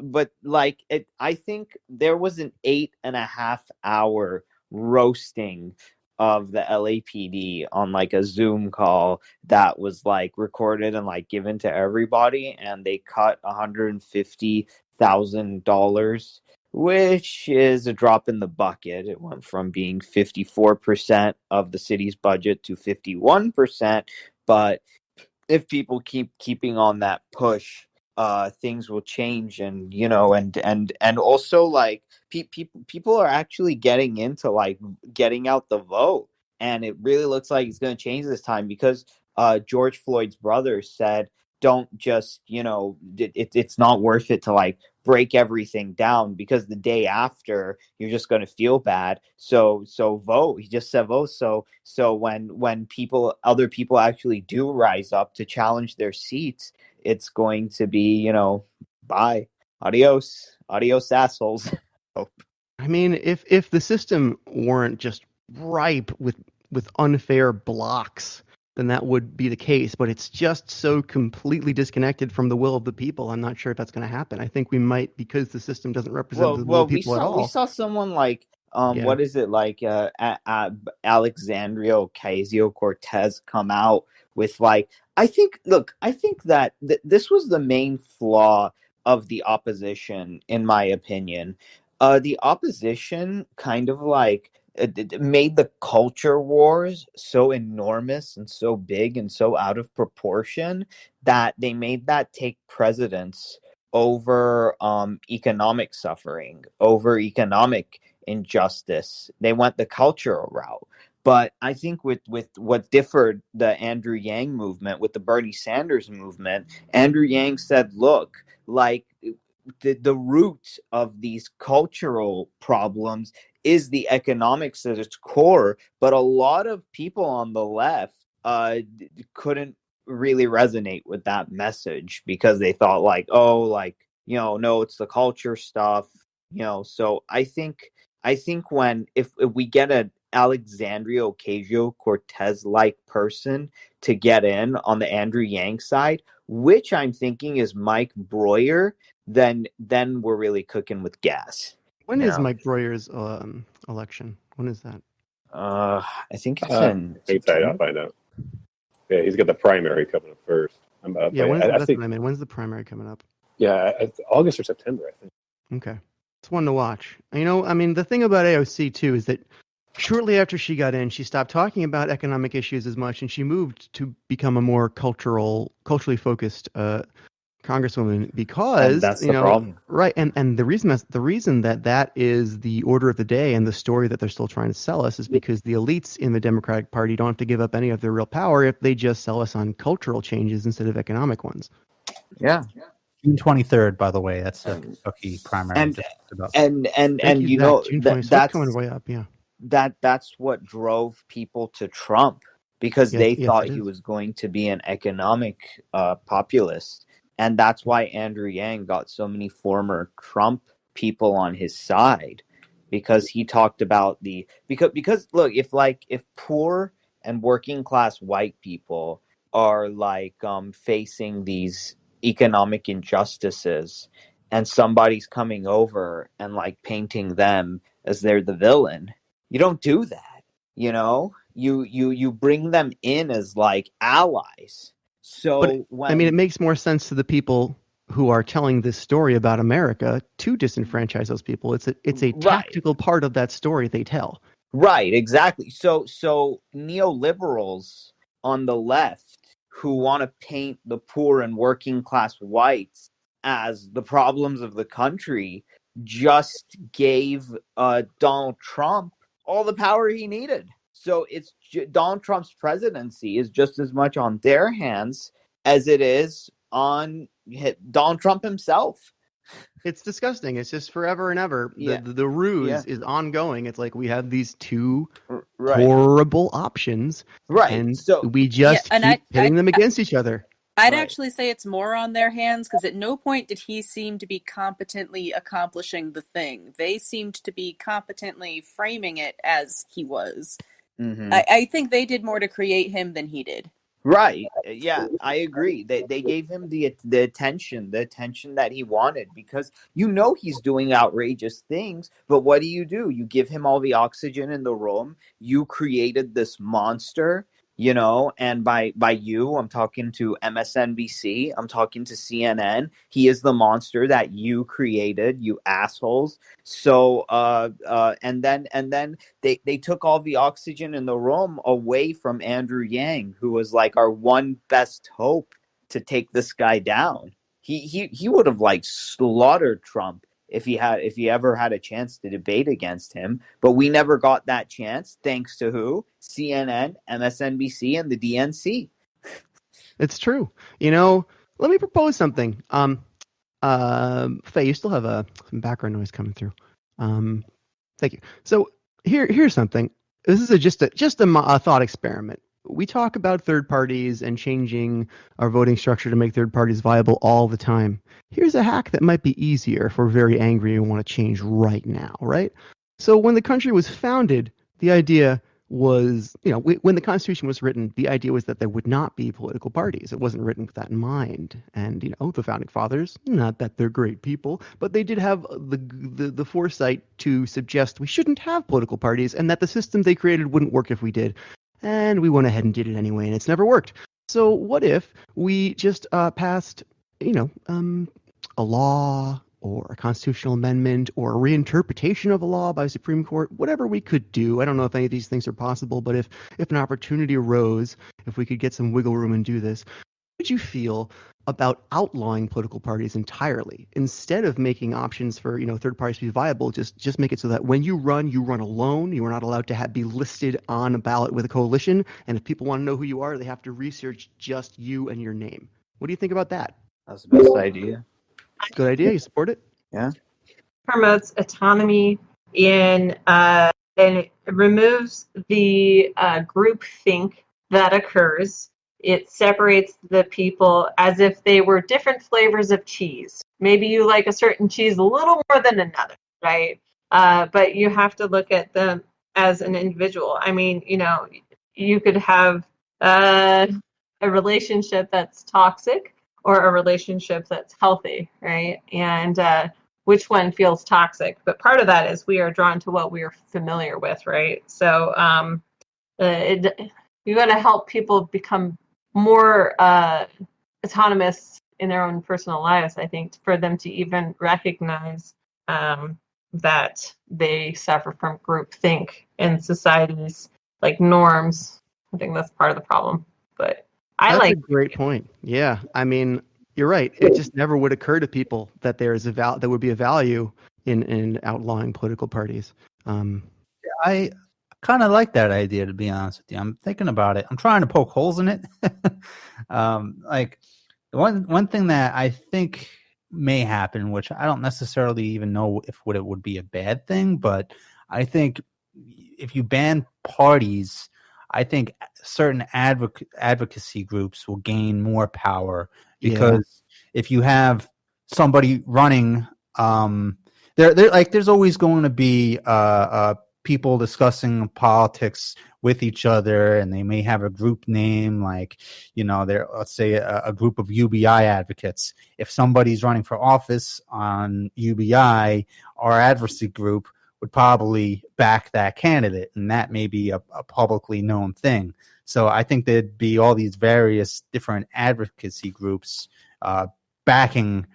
but like I think there was an 8.5 hour roasting of the LAPD on like a Zoom call that was like recorded and like given to everybody, and they cut $150,000, which is a drop in the bucket. It went from being 54% of the city's budget to 51%, but if people keeping on that push, things will change. And and also like people are actually getting into like getting out the vote, and it really looks like it's going to change this time, because George Floyd's brother said, don't just it's not worth it to like break everything down, because the day after you're just going to feel bad. So vote. He just said vote. So when other people actually do rise up to challenge their seats, it's going to be bye, adios assholes. I mean, if the system weren't just ripe with unfair blocks, then that would be the case. But it's just so completely disconnected from the will of the people. I'm not sure if that's going to happen. I think we might, because the system doesn't represent the will of people at all. We saw someone like what is it, like Alexandria Ocasio-Cortez come out with like, I think that this was the main flaw of the opposition, in my opinion. The opposition kind of like it made the culture wars so enormous and so big and so out of proportion that they made that take precedence over economic suffering, over economic injustice. They went the cultural route. But I think with what differed the Andrew Yang movement with the Bernie Sanders movement, Andrew Yang said, look, like the root of these cultural problems is the economics at its core. But a lot of people on the left couldn't really resonate with that message, because they thought like, oh, like, no, it's the culture stuff. So I think when if we get an Alexandria Ocasio-Cortez like person to get in on the Andrew Yang side, which I'm thinking is Mike Breuer, then we're really cooking with gas. When is Mike Breuer's election? When is that? I think it's in September. I'll find out. Yeah, he's got the primary coming up first. That's what I mean. When's the primary coming up? Yeah, August or September, I think. Okay. It's one to watch. I mean, the thing about AOC, too, is that shortly after she got in, she stopped talking about economic issues as much, and she moved to become a more culturally focused congresswoman, because and that's the problem. Right. And the reason that is the order of the day and the story that they're still trying to sell us is because the elites in the Democratic Party don't have to give up any of their real power if they just sell us on cultural changes instead of economic ones. Yeah. June 23rd, by the way, that's a Kentucky primary. And that's coming way up. Yeah. That's what drove people to Trump, because they thought he was going to be an economic populist. And that's why Andrew Yang got so many former Trump people on his side, because he talked about because look, if poor and working class white people are like facing these economic injustices, and somebody's coming over and like painting them as they're the villain, you don't do that. You bring them in as like allies. So it makes more sense to the people who are telling this story about America to disenfranchise those people. It's a tactical part of that story they tell. Right, exactly. So neoliberals on the left who want to paint the poor and working class whites as the problems of the country just gave Donald Trump all the power he needed. So it's Donald Trump's presidency is just as much on their hands as it is on Donald Trump himself. It's disgusting. It's just forever and ever. Yeah. The ruse Yeah. is ongoing. It's like we have these two Right. horrible options, Right. and So we just and keep pitting them against each other. I'd Right. actually say it's more on their hands because at no point did he seem to be competently accomplishing the thing. They seemed to be competently framing it as he was. mhm. I think they did more to create him than he did. Right. Yeah, I agree. They gave him the attention that he wanted, because you know he's doing outrageous things, but what do? You give him all the oxygen in the room. You created this monster, and by you, I'm talking to MSNBC, I'm talking to CNN. He is the monster that you created, you assholes. So and then they took all the oxygen in the room away from Andrew Yang, who was like our one best hope to take this guy down. He would have like slaughtered Trump if he ever had a chance to debate against him, but we never got that chance, thanks to who? CNN, MSNBC, and the DNC. It's true. Let me propose something. Faye, you still have some background noise coming through. Thank you. So here's something. This is just a thought experiment. We talk about third parties and changing our voting structure to make third parties viable all the time. Here's a hack that might be easier if we're very angry and want to change right now, right? So when the country was founded, the idea was, when the Constitution was written, the idea was that there would not be political parties. It wasn't written with that in mind. And, the founding fathers, not that they're great people, but they did have the foresight to suggest we shouldn't have political parties and that the system they created wouldn't work if we did. And we went ahead and did it anyway, and it's never worked. So what if we just passed, a law or a constitutional amendment or a reinterpretation of a law by a Supreme Court, whatever we could do. I don't know if any of these things are possible, but if an opportunity arose, if we could get some wiggle room and do this, how would you feel about outlawing political parties entirely? Instead of making options for, third parties to be viable, just make it so that when you run alone. You are not allowed to be listed on a ballot with a coalition. And if people want to know who you are, they have to research just you and your name. What do you think about that? That's the best idea. Good idea. You support it? Yeah. Promotes autonomy and it removes the groupthink that occurs. It separates the people as if they were different flavors of cheese. Maybe you like a certain cheese a little more than another, right? But you have to look at them as an individual. I mean, you could have a relationship that's toxic or a relationship that's healthy, right? And which one feels toxic? But part of that is we are drawn to what we are familiar with, right? So you got to help people become more autonomous in their own personal lives, I think, for them to even recognize that they suffer from groupthink in society's like norms. I think that's part of the problem. But That's a great point. Yeah, I mean, you're right. It just never would occur to people that there is there would be a value in outlawing political parties. I kind of like that idea, to be honest with you. I'm thinking about it. I'm trying to poke holes in it. Like one thing that I think may happen, which I don't necessarily even know if it would be a bad thing, but I think if you ban parties, I think certain advocacy groups will gain more power, because if you have somebody running, there's always going to be people discussing politics with each other, and they may have a group name, like, let's say a group of UBI advocates. If somebody's running for office on UBI, our advocacy group would probably back that candidate, and that may be a publicly known thing. So I think there'd be all these various different advocacy groups backing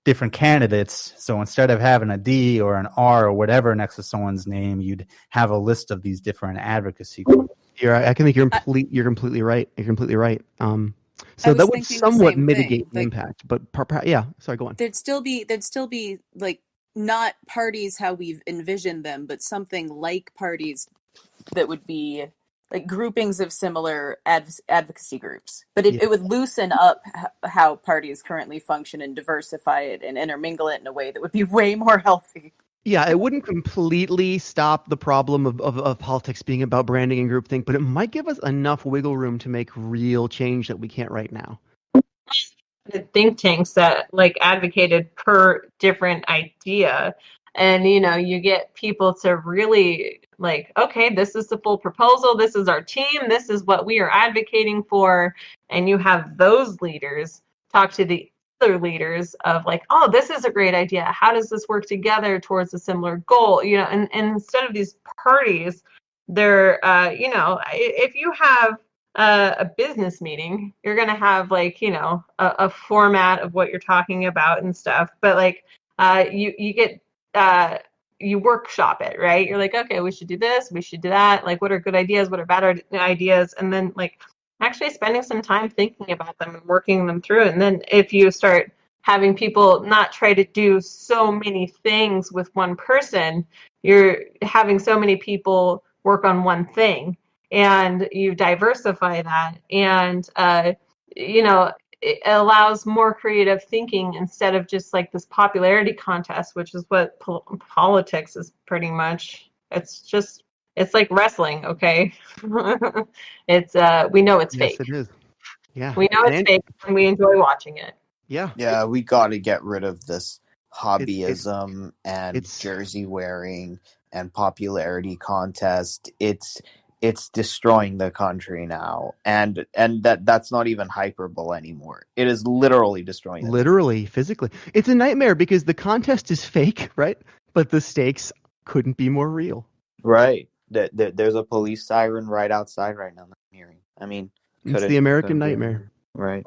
different candidates. So instead of having a D or an R or whatever next to someone's name, you'd have a list of these different advocacy groups. I think you're completely right. You're completely right. So that would somewhat mitigate the impact. But yeah, sorry, go on. There'd still be like not parties how we've envisioned them, but something like parties that would be like groupings of similar advocacy groups, but it would loosen up how parties currently function and diversify it and intermingle it in a way that would be way more healthy. Yeah, it wouldn't completely stop the problem of politics being about branding and groupthink, but it might give us enough wiggle room to make real change that we can't right now. The think tanks that like advocated per different idea, and you get people to really like, okay, this is the full proposal, this is our team, this is what we are advocating for, and you have those leaders talk to the other leaders of like, oh, this is a great idea, how does this work together towards a similar goal, and instead of these parties, they're if you have a business meeting, you're going to have like, a format of what you're talking about and stuff. But like, you get, you workshop it, right? You're like, okay, we should do this, we should do that. Like, what are good ideas? What are bad ideas? And then like actually spending some time thinking about them and working them through. And then if you start having people not try to do so many things with one person, you're having so many people work on one thing. And you diversify that, and it allows more creative thinking instead of just like this popularity contest, which is what politics is pretty much. It's like wrestling, okay? It's we know it's fake. Yes, it is. Yeah, we know it's fake, and we enjoy watching it. Yeah, we got to get rid of this hobbyism and jersey wearing and popularity contest. It's destroying the country now, and that's not even hyperbole anymore. It is literally destroying it. Literally, physically. It's a nightmare because the contest is fake, right? But the stakes couldn't be more real. Right. There's a police siren right outside right now that I'm hearing. I mean, it's the American nightmare. Right.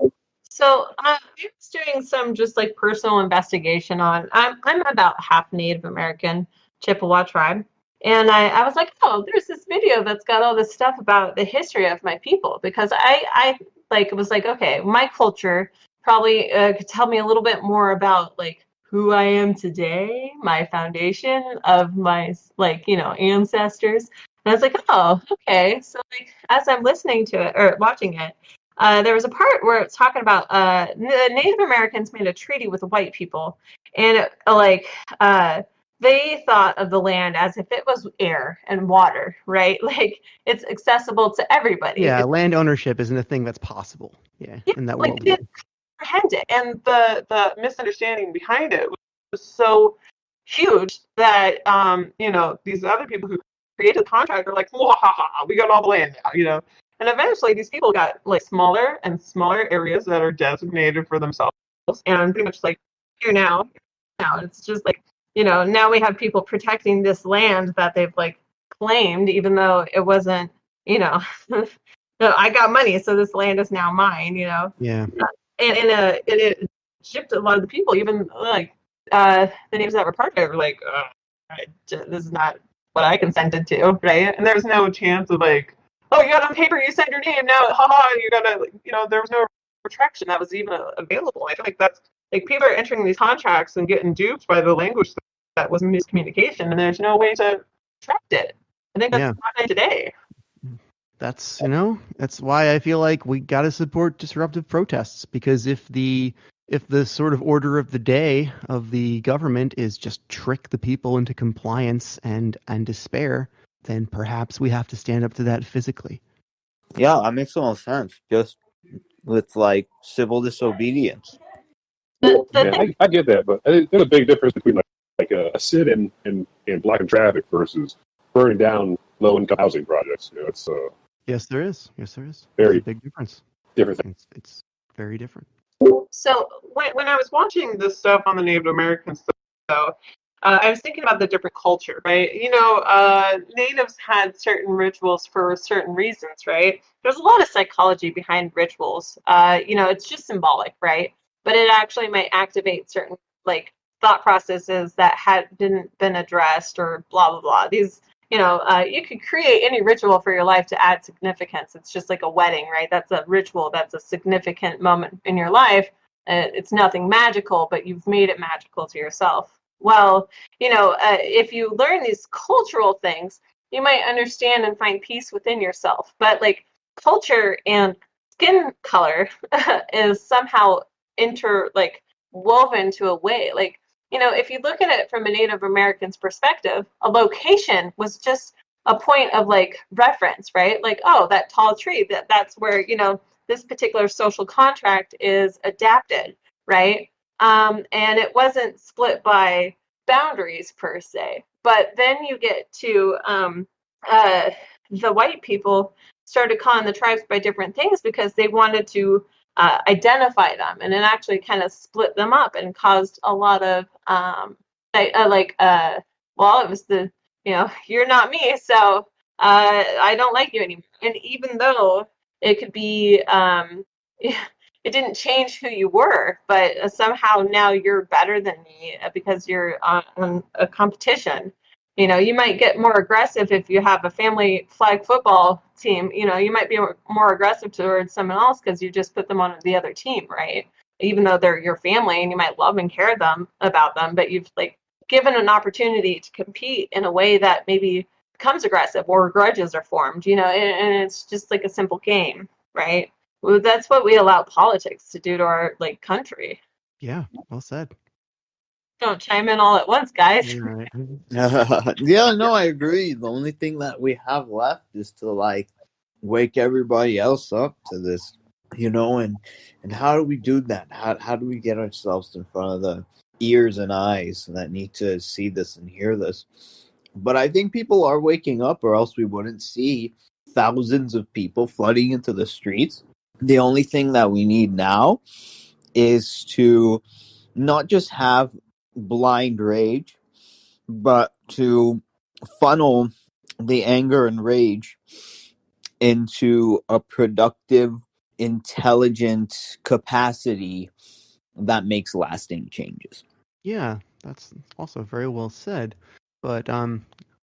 So I was doing some just like personal investigation on. I'm about half Native American, Chippewa tribe. And I was like, oh, there's this video that's got all this stuff about the history of my people, because I like was like, okay, my culture probably could tell me a little bit more about like who I am today, my foundation of my ancestors. And I was like, oh, okay. So like as I'm listening to it or watching it, there was a part where it's talking about the Native Americans made a treaty with the white people, and they thought of the land as if it was air and water, right? Like it's accessible to everybody. Yeah, land ownership isn't a thing that's possible. Yeah, in that world. They didn't comprehend it, and the misunderstanding behind it was so huge that these other people who created the contract are like, we got all the land now, And eventually, these people got like smaller and smaller areas that are designated for themselves, and pretty much like here now it's just like. Now we have people protecting this land that they've like claimed, even though it wasn't, no, I got money, so this land is now mine, Yeah. And it shipped a lot of the people, even like the names that were part of it were like, this is not what I consented to, right? And there's no chance of like, oh, you got on paper, you sent your name, now, you gotta, there was no retraction that was even available. I feel like that's. Like people are entering these contracts and getting duped by the language that was miscommunication, and there's no way to track it. I think that's happening today. That's that's why I feel like we got to support disruptive protests, because if the sort of order of the day of the government is just trick the people into compliance and despair, then perhaps we have to stand up to that physically. Yeah, that makes no sense. Just with like civil disobedience. Yeah, I get that, but there's a big difference between like a sit in blocking traffic versus burning down low-income housing projects. It's yes, there is. Very a big difference. Different thing. It's very different. So when I was watching this stuff on the Native American stuff, though, I was thinking about the different culture, right? Natives had certain rituals for certain reasons, right? There's a lot of psychology behind rituals. It's just symbolic, right? But it actually might activate certain like thought processes that hadn't been addressed, or blah blah blah. These, you could create any ritual for your life to add significance. It's just like a wedding, right? That's a ritual. That's a significant moment in your life. It's nothing magical, but you've made it magical to yourself. Well, if you learn these cultural things, you might understand and find peace within yourself. But like culture and skin color is somehow woven to a way. Like, you know, if you look at it from a Native American's perspective, a location was just a point of like reference, right? Like, oh, that tall tree, that's where, you know, this particular social contract is adapted, right? And it wasn't split by boundaries per se. But then you get to the white people started calling the tribes by different things because they wanted to identify them, and it actually kind of split them up and caused a lot of well, it was the, you know, you're not me, so I don't like you anymore. And even though it could be it didn't change who you were, but somehow now you're better than me because you're on a competition. You know, you might get more aggressive if you have a family flag football team. You know, you might be more aggressive towards someone else because you just put them on the other team, right? Even though they're your family and you might love and care about them, but you've like given an opportunity to compete in a way that maybe becomes aggressive or grudges are formed, you know, and it's just like a simple game, right? Well, that's what we allow politics to do to our like country. Yeah, well said. Don't chime in all at once, guys. Right. Yeah, no, I agree. The only thing that we have left is to like wake everybody else up to this, you know, and how do we do that? How do we get ourselves in front of the ears and eyes that need to see this and hear this? But I think people are waking up, or else we wouldn't see thousands of people flooding into the streets. The only thing that we need now is to not just have blind rage, but to funnel the anger and rage into a productive, intelligent capacity that makes lasting changes. Yeah, that's also very well said. But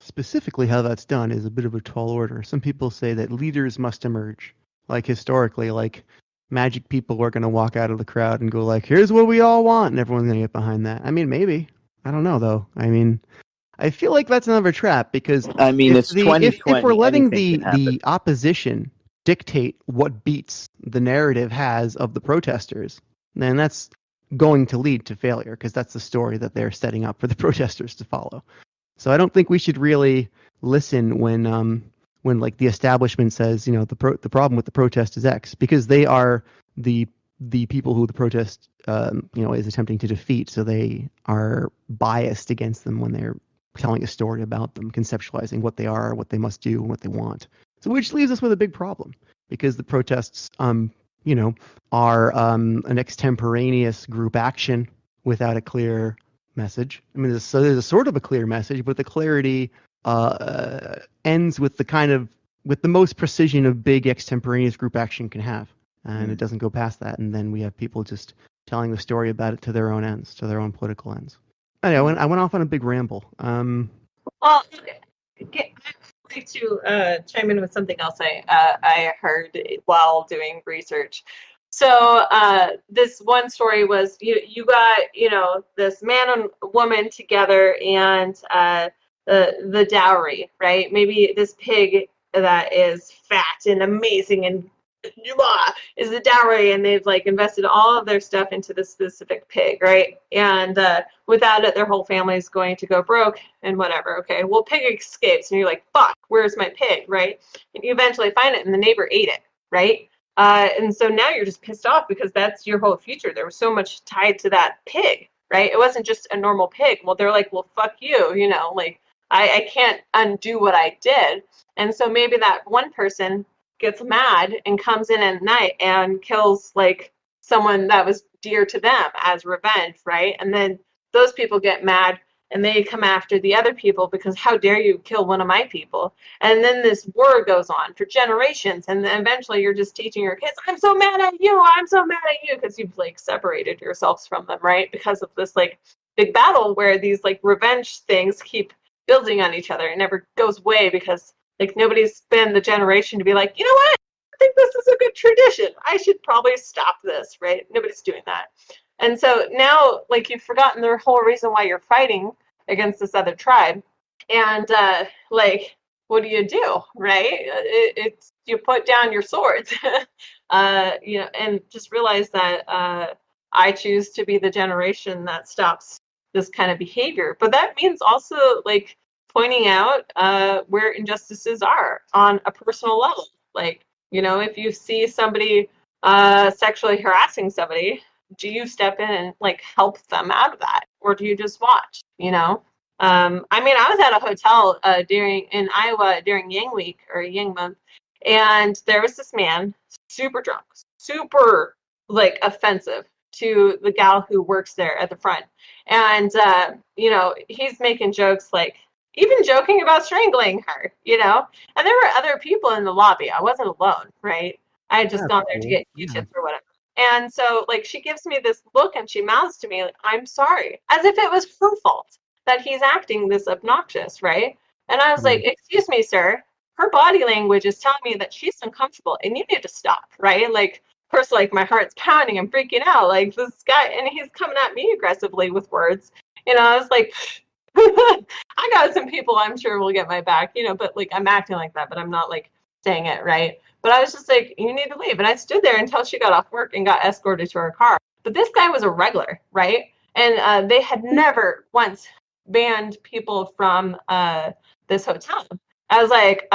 specifically how that's done is a bit of a tall order. Some people say that leaders must emerge. Like historically, like magic people are going to walk out of the crowd and go like, "Here's what we all want," and everyone's going to get behind that. I mean, maybe. I don't know though. I mean, I feel like that's another trap because I mean, it's if we're 2020. letting Anything can the happen. opposition dictate what beats the narrative has of the protesters, then that's going to lead to failure because that's the story that they're setting up for the protesters to follow. So I don't think we should really listen when like the establishment says, you know, the problem with the protest is X, because they are the people who the protest you know, is attempting to defeat. So they are biased against them when they're telling a story about them, conceptualizing what they are, what they must do, and what they want. So which leaves us with a big problem because the protests, you know, are an extemporaneous group action without a clear message. I mean, there's a sort of a clear message, but the clarity ends with with the most precision of big extemporaneous group action can have, and it doesn't go past that. And then we have people just telling the story about it to their own ends, to their own political ends. Anyway, I went off on a big ramble. Well, I'd like to chime in with something else I heard while doing research. So this one story was you got, you know, this man and woman together and the dowry, right? Maybe this pig that is fat and amazing and blah, is the dowry, and they've like invested all of their stuff into this specific pig, right? And without it, their whole family is going to go broke and whatever. Okay, well, pig escapes, and you're like, fuck, where's my pig, right? And you eventually find it, and the neighbor ate it, right? And so now you're just pissed off because that's your whole future. There was so much tied to that pig, right? It wasn't just a normal pig. Well, they're like, well, fuck you, you know, like I can't undo what I did. And so maybe that one person gets mad and comes in at night and kills like someone that was dear to them as revenge, right? And then those people get mad and they come after the other people because how dare you kill one of my people? And then this war goes on for generations, and then eventually you're just teaching your kids, I'm so mad at you, I'm so mad at you, because you've like separated yourselves from them, right? Because of this like big battle where these like revenge things keep building on each other. It never goes away because like nobody's been the generation to be like, you know what? I think this is a good tradition. I should probably stop this, right? Nobody's doing that. And so now, like, you've forgotten the whole reason why you're fighting against this other tribe. And, like, what do you do, right? It's you put down your swords, and just realize that I choose to be the generation that stops this kind of behavior. But that means also like pointing out where injustices are on a personal level. Like, if you see somebody sexually harassing somebody, do you step in and like help them out of that, or do you just watch? I was at a hotel in Iowa during Yang Week or Yang Month, and there was this man, super drunk, super like offensive to the gal who works there at the front, and he's making jokes like even joking about strangling her, and there were other people in the lobby. I wasn't alone, right? I had just That's gone there to cool. get Q-tips or whatever. And so, like, she gives me this look and she mouths to me, like, I'm sorry, as if it was her fault that he's acting this obnoxious, right? And I was like, excuse me, sir, her body language is telling me that she's uncomfortable and you need to stop, right? Like, of course, like, my heart's pounding, I'm freaking out, like, this guy, and he's coming at me aggressively with words. I was like, I got some people I'm sure will get my back, but like, I'm acting like that, but I'm not like saying it, right? But I was just like, you need to leave. And I stood there until she got off work and got escorted to her car. But this guy was a regular, right? And they had never once banned people from this hotel. I was like,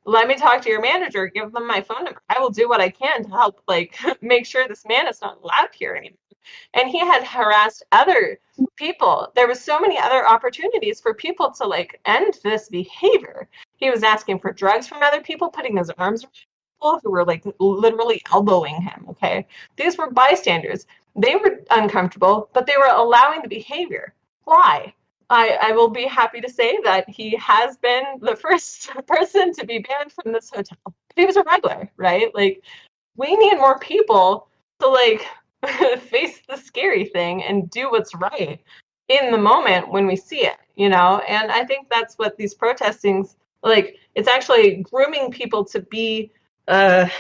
let me talk to your manager, give them my phone number. I will do what I can to help like make sure this man is not allowed here anymore. And he had harassed other people. There was so many other opportunities for people to like end this behavior. He was asking for drugs from other people, putting his arms around people who were like literally elbowing him. Okay. These were bystanders. They were uncomfortable, but they were allowing the behavior. Why? I will be happy to say that he has been the first person to be banned from this hotel. But he was a regular, right? Like, we need more people to like face the scary thing and do what's right in the moment when we see it, And I think that's what these protestings, like, it's actually grooming people to be that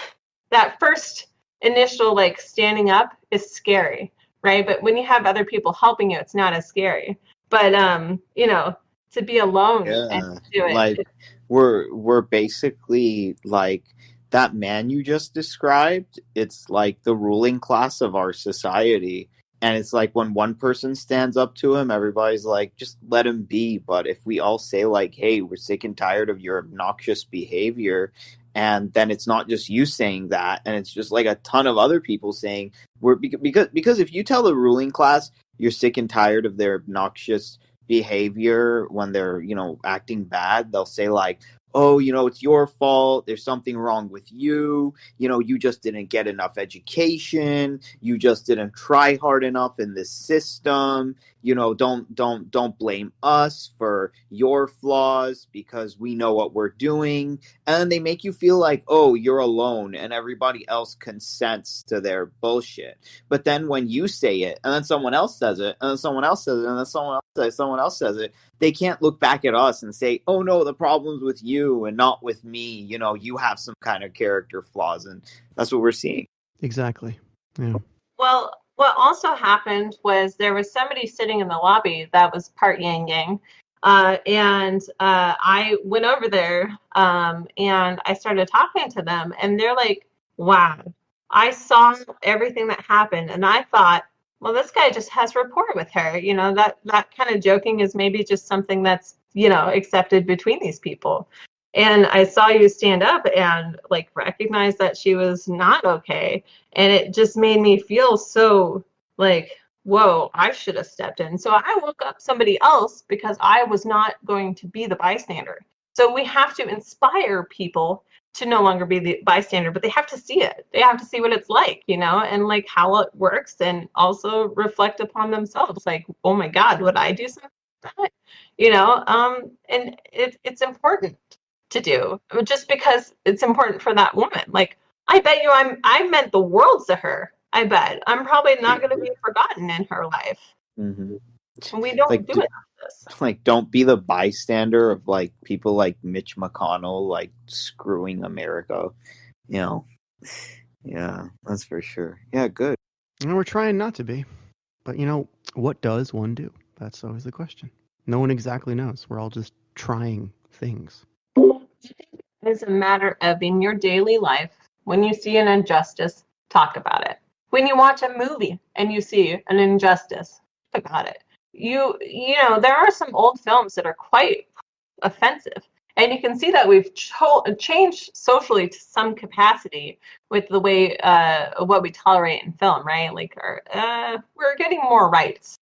first initial like standing up is scary, right? But when you have other people helping you, it's not as scary. But to be alone and do it. Like we're basically like that man you just described. It's like the ruling class of our society. And it's like when one person stands up to him, everybody's like, just let him be. But if we all say like, hey, we're sick and tired of your obnoxious behavior, and then it's not just you saying that, and it's just like a ton of other people saying because if you tell the ruling class you're sick and tired of their obnoxious behavior when they're acting bad, they'll say like, oh, it's your fault, there's something wrong with you, you just didn't get enough education, you just didn't try hard enough in this system, don't blame us for your flaws because we know what we're doing. And then they make you feel like, oh, you're alone and everybody else consents to their bullshit. But then when you say it and then someone else says it and then someone else says it and then someone else says it, they can't look back at us and say, oh no, the problem's with you and not with me. You have some kind of character flaws. And that's what we're seeing. Exactly. Yeah. Well, what also happened was there was somebody sitting in the lobby that was part Yang. And I went over there and I started talking to them. And they're like, wow, I saw everything that happened. And I thought, well, this guy just has rapport with her. That kind of joking is maybe just something that's, accepted between these people. And I saw you stand up and like recognize that she was not okay. And it just made me feel so like, whoa, I should have stepped in. So I woke up somebody else because I was not going to be the bystander. So we have to inspire people to no longer be the bystander, but they have to see it. They have to see what it's like, and like how it works, and also reflect upon themselves. Like, oh my God, would I do something like that? And it's important to do just because it's important for that woman. Like, I bet you I meant the world to her. I bet I'm probably not going to be forgotten in her life. Mm-hmm. And we don't like, do it like this. Like, don't be the bystander of like people like Mitch McConnell like screwing America. Yeah, that's for sure. Yeah, good. And we're trying not to be, but what does one do? That's always the question. No one exactly knows. We're all just trying things. It's a matter of in your daily life, when you see an injustice, talk about it. When you watch a movie and you see an injustice, talk about it. You know, there are some old films that are quite offensive. And you can see that we've changed socially to some capacity with the way what we tolerate in film, right? Like, we're getting more rights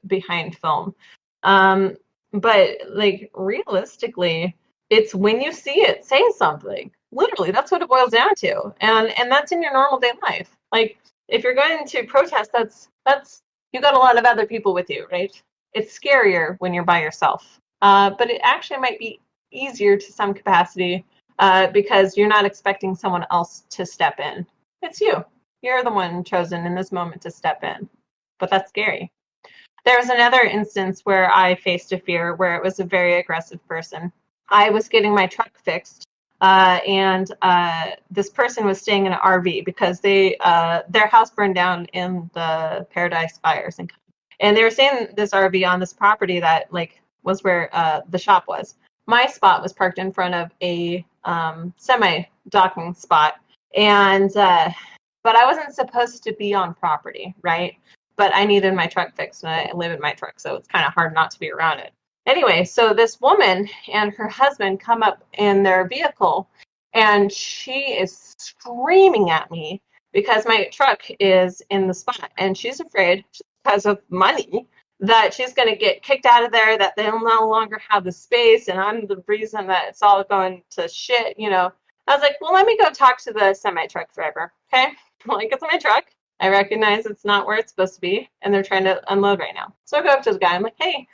behind film. But like realistically, it's when you see it, say something. Literally, that's what it boils down to, and that's in your normal day life. Like, if you're going to protest, that's you got a lot of other people with you, right? It's scarier when you're by yourself, but it actually might be easier to some capacity because you're not expecting someone else to step in. It's you. You're the one chosen in this moment to step in, but that's scary. There was another instance where I faced a fear where it was a very aggressive person. I was getting my truck fixed, and this person was staying in an RV because their house burned down in the Paradise fires, and they were staying in this RV on this property that like was where the shop was. My spot was parked in front of a semi-docking spot, and but I wasn't supposed to be on property, right? But I needed my truck fixed, and I live in my truck, so it's kind of hard not to be around it. Anyway, so this woman and her husband come up in their vehicle, and she is screaming at me because my truck is in the spot, and she's afraid because of money that she's going to get kicked out of there, that they'll no longer have the space, and I'm the reason that it's all going to shit, you know. I was like, well, let me go talk to the semi-truck driver, okay? Like, it's my truck. I recognize it's not where it's supposed to be, and they're trying to unload right now. So I go up to the guy. I'm like, hey,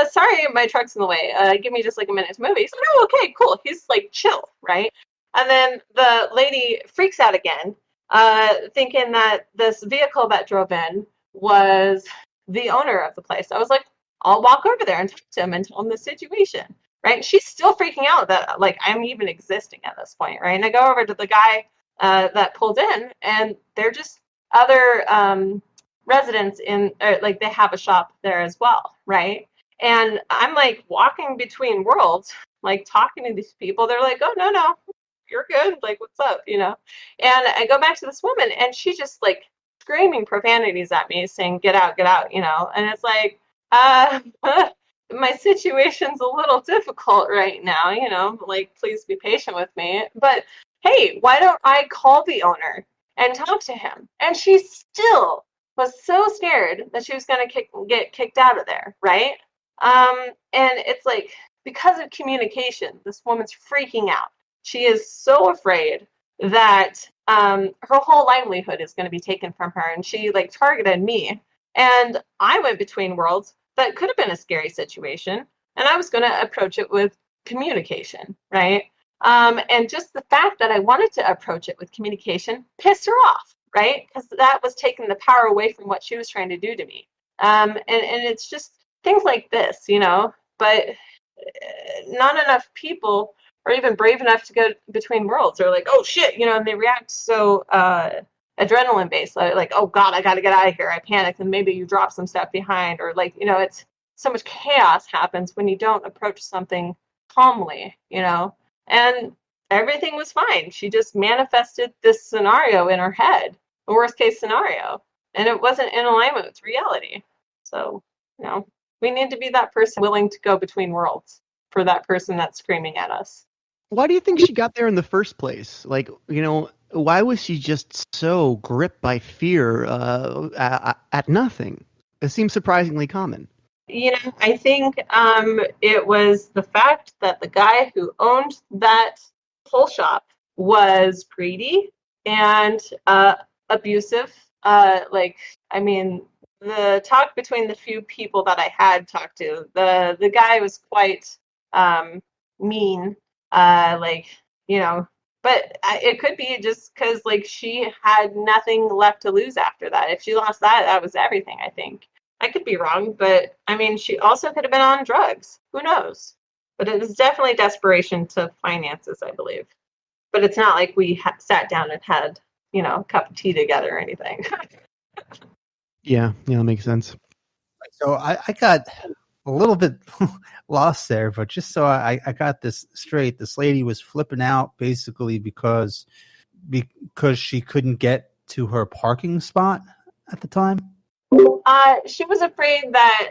sorry, my truck's in the way. Give me just like a minute to move it. He's like, oh, okay, cool. He's like, chill, right? And then the lady freaks out again, thinking that this vehicle that drove in was the owner of the place. I was like, I'll walk over there and talk to him and tell him the situation, right? She's still freaking out that like I'm even existing at this point, right? And I go over to the guy that pulled in, and they're just other residents in, like they have a shop there as well, right? And I'm like walking between worlds, like talking to these people. They're like, oh, no, you're good. Like, what's up, you know? And I go back to this woman, and she just like screaming profanities at me, saying, get out, you know? And it's like, my situation's a little difficult right now, you know? Like, please be patient with me. But hey, why don't I call the owner and talk to him? And she still was so scared that she was going to get kicked out of there, right? And it's like, because of communication, this woman's freaking out. She is so afraid that her whole livelihood is going to be taken from her, and she like targeted me. And I went between worlds. That could have been a scary situation, and I was going to approach it with communication, right? And just the fact that I wanted to approach it with communication pissed her off, right? Because that was taking the power away from what she was trying to do to me. And it's just things like this, you know, but not enough people are even brave enough to go between worlds. They're like, oh shit, you know, and they react so adrenaline based, like, oh God, I got to get out of here. I panicked, and maybe you drop some stuff behind, or like, you know, it's so much chaos happens when you don't approach something calmly, you know. And everything was fine. She just manifested this scenario in her head, the worst case scenario, and it wasn't in alignment with reality. So, you know, we need to be that person willing to go between worlds for that person that's screaming at us. Why do you think she got there in the first place? Like, you know, why was she just so gripped by fear at nothing? It seems surprisingly common. You know, I think it was the fact that the guy who owned that whole shop was greedy and abusive. Like, I mean, the talk between the few people that I had talked to, the guy was quite mean. Like, you know, but it could be just because like she had nothing left to lose after that. If she lost that, that was everything, I think. I could be wrong, but I mean, she also could have been on drugs. Who knows? But it was definitely desperation to finances, I believe. But it's not like we sat down and had, you know, a cup of tea together or anything. Yeah, that makes sense. So I got a little bit lost there, but just so I got this straight, this lady was flipping out basically because she couldn't get to her parking spot at the time. She was afraid that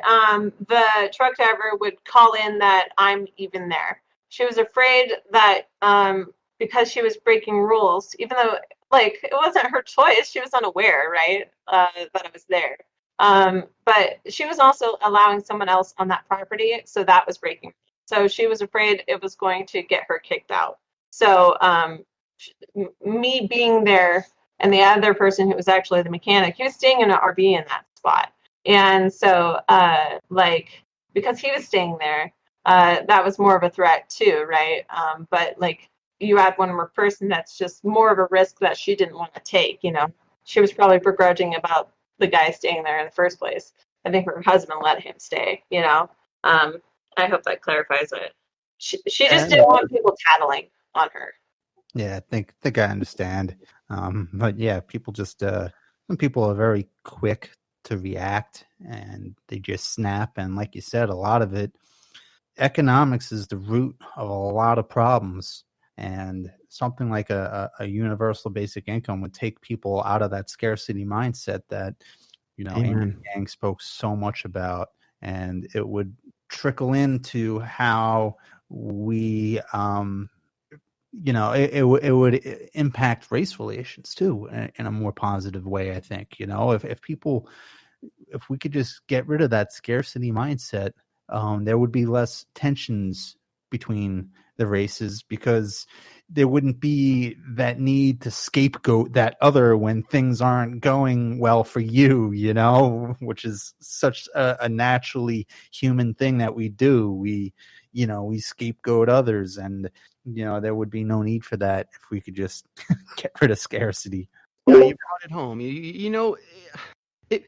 the truck driver would call in that I'm even there. She was afraid that because she was breaking rules, even though like it wasn't her choice, she was unaware, right, that I was there. But she was also allowing someone else on that property, so that was breaking. So she was afraid it was going to get her kicked out. So me being there and the other person who was actually the mechanic, he was staying in an RV in that spot. And so like because he was staying there, that was more of a threat too, right? But like you add one more person, that's just more of a risk that she didn't want to take, you know. She was probably begrudging about the guy staying there in the first place. I think her husband let him stay, you know. I hope that clarifies it. She just didn't want people tattling on her. Yeah, I think I understand. But yeah, people just some people are very quick to react and they just snap. And like you said, a lot of it, economics is the root of a lot of problems. And something like a universal basic income would take people out of that scarcity mindset that, you know, Andrew Yang spoke so much about, and it would trickle into how we, you know, it would impact race relations too in a more positive way. I think, you know, if we could just get rid of that scarcity mindset, there would be less tensions between the races because there wouldn't be that need to scapegoat that other when things aren't going well for you, you know, which is such a naturally human thing that we do. We scapegoat others, and, you know, there would be no need for that if we could just get rid of scarcity. Yeah, you brought it home. You know,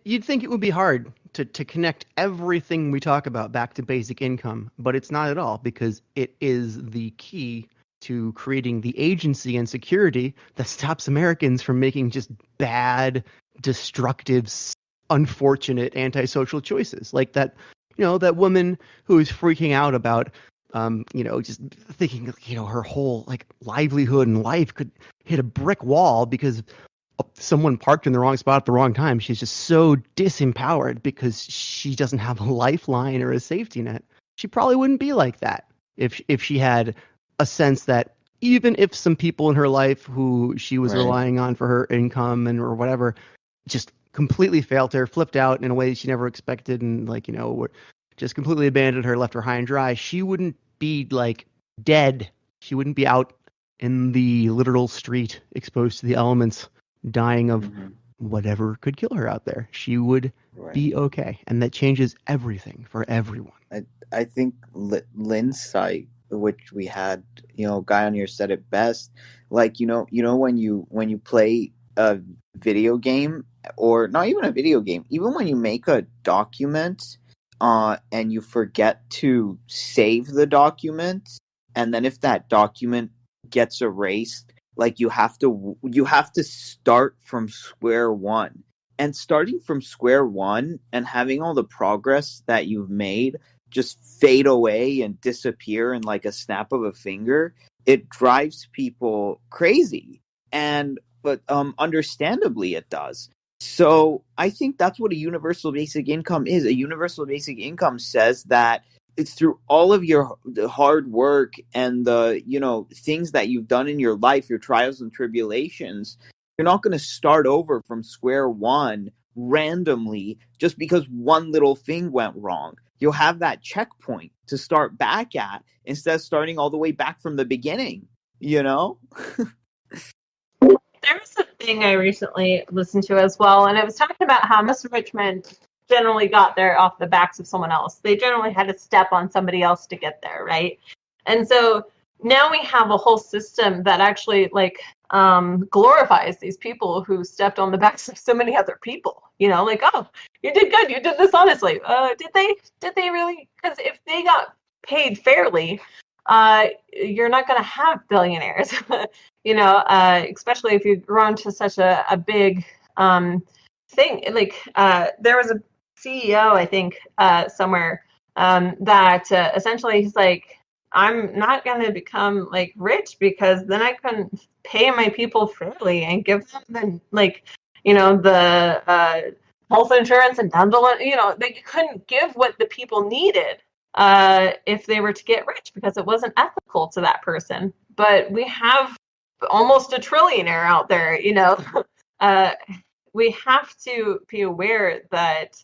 you'd think it would be hard to connect everything we talk about back to basic income, but it's not at all, because it is the key to creating the agency and security that stops Americans from making just bad, destructive, unfortunate, antisocial choices. Like that, you know, that woman who is freaking out about, you know, just thinking, you know, her whole like livelihood and life could hit a brick wall because someone parked in the wrong spot at the wrong time. She's just so disempowered because she doesn't have a lifeline or a safety net. She probably wouldn't be like that if she had a sense that even if some people in her life who she was relying on for her income and or whatever just completely failed her, flipped out in a way she never expected, and like, you know, just completely abandoned her, left her high and dry, she wouldn't be like dead. She wouldn't be out in the literal street exposed to the elements, dying of whatever could kill her out there. She would be okay, and that changes everything for everyone. I think Lynn's site, which we had, you know, guy on here said it best. Like, you know when you play a video game, or not even a video game, even when you make a document, and you forget to save the document, and then if that document gets erased, like you have to start from square one. And starting from square one and having all the progress that you've made just fade away and disappear in like a snap of a finger, it drives people crazy. But understandably it does. So I think that's what a universal basic income is. A universal basic income says that it's through all of your hard work and the, you know, things that you've done in your life, your trials and tribulations. You're not going to start over from square one randomly just because one little thing went wrong. You'll have that checkpoint to start back at instead of starting all the way back from the beginning, you know? There was a thing I recently listened to as well, and it was talking about how most rich men generally got there off the backs of someone else. They generally had to step on somebody else to get there, right? And so now we have a whole system that actually like glorifies these people who stepped on the backs of so many other people. You know, like, oh, you did good, you did this honestly. Did they really? Because if they got paid fairly, you're not going to have billionaires. You know, especially if you've grown to such a big thing. Like there was a CEO, I think, somewhere that essentially he's like, I'm not going to become like rich because then I couldn't pay my people fairly and give them the the health insurance and dental, they couldn't give what the people needed if they were to get rich because it wasn't ethical to that person. But we have almost a trillionaire out there, we have to be aware that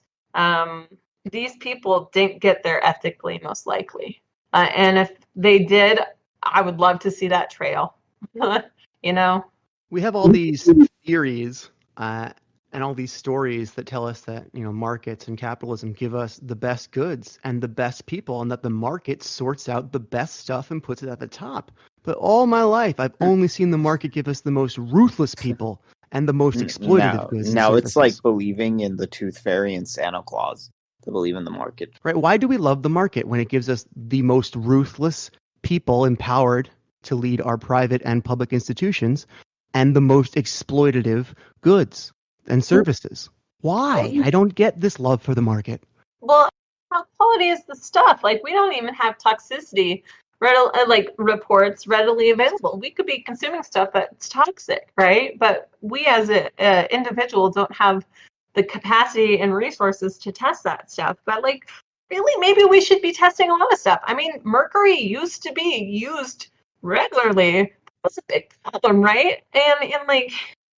these people didn't get there ethically, most likely. And if they did, I would love to see that trail. We have all these theories and all these stories that tell us that markets and capitalism give us the best goods and the best people, and that the market sorts out the best stuff and puts it at the top. But all my life, I've only seen the market give us the most ruthless people and the most exploitative goods. Now it's like believing in the Tooth Fairy and Santa Claus to believe in the market. Right? Why do we love the market when it gives us the most ruthless people empowered to lead our private and public institutions and the most exploitative goods and services? Why? I don't get this love for the market. Well, how quality is the stuff? Like, we don't even have toxicity reports readily available. We could be consuming stuff that's toxic, right? But we as an individual don't have the capacity and resources to test that stuff. But really, maybe we should be testing a lot of stuff. I mean, mercury used to be used regularly. That's a big problem, right? And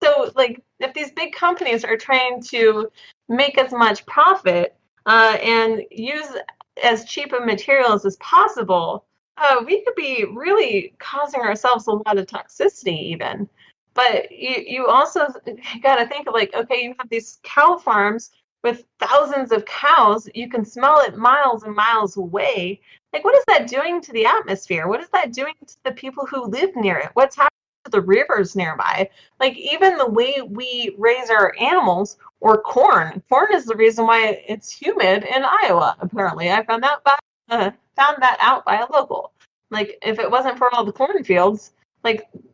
so if these big companies are trying to make as much profit and use as cheap of materials as possible, we could be really causing ourselves a lot of toxicity even. But you also got to think of okay, you have these cow farms with thousands of cows. You can smell it miles and miles away. What is that doing to the atmosphere? What is that doing to the people who live near it? What's happening to the rivers nearby? Even the way we raise our animals, or corn. Corn is the reason why it's humid in Iowa, apparently. I found that out by a local. If it wasn't for all the cornfields,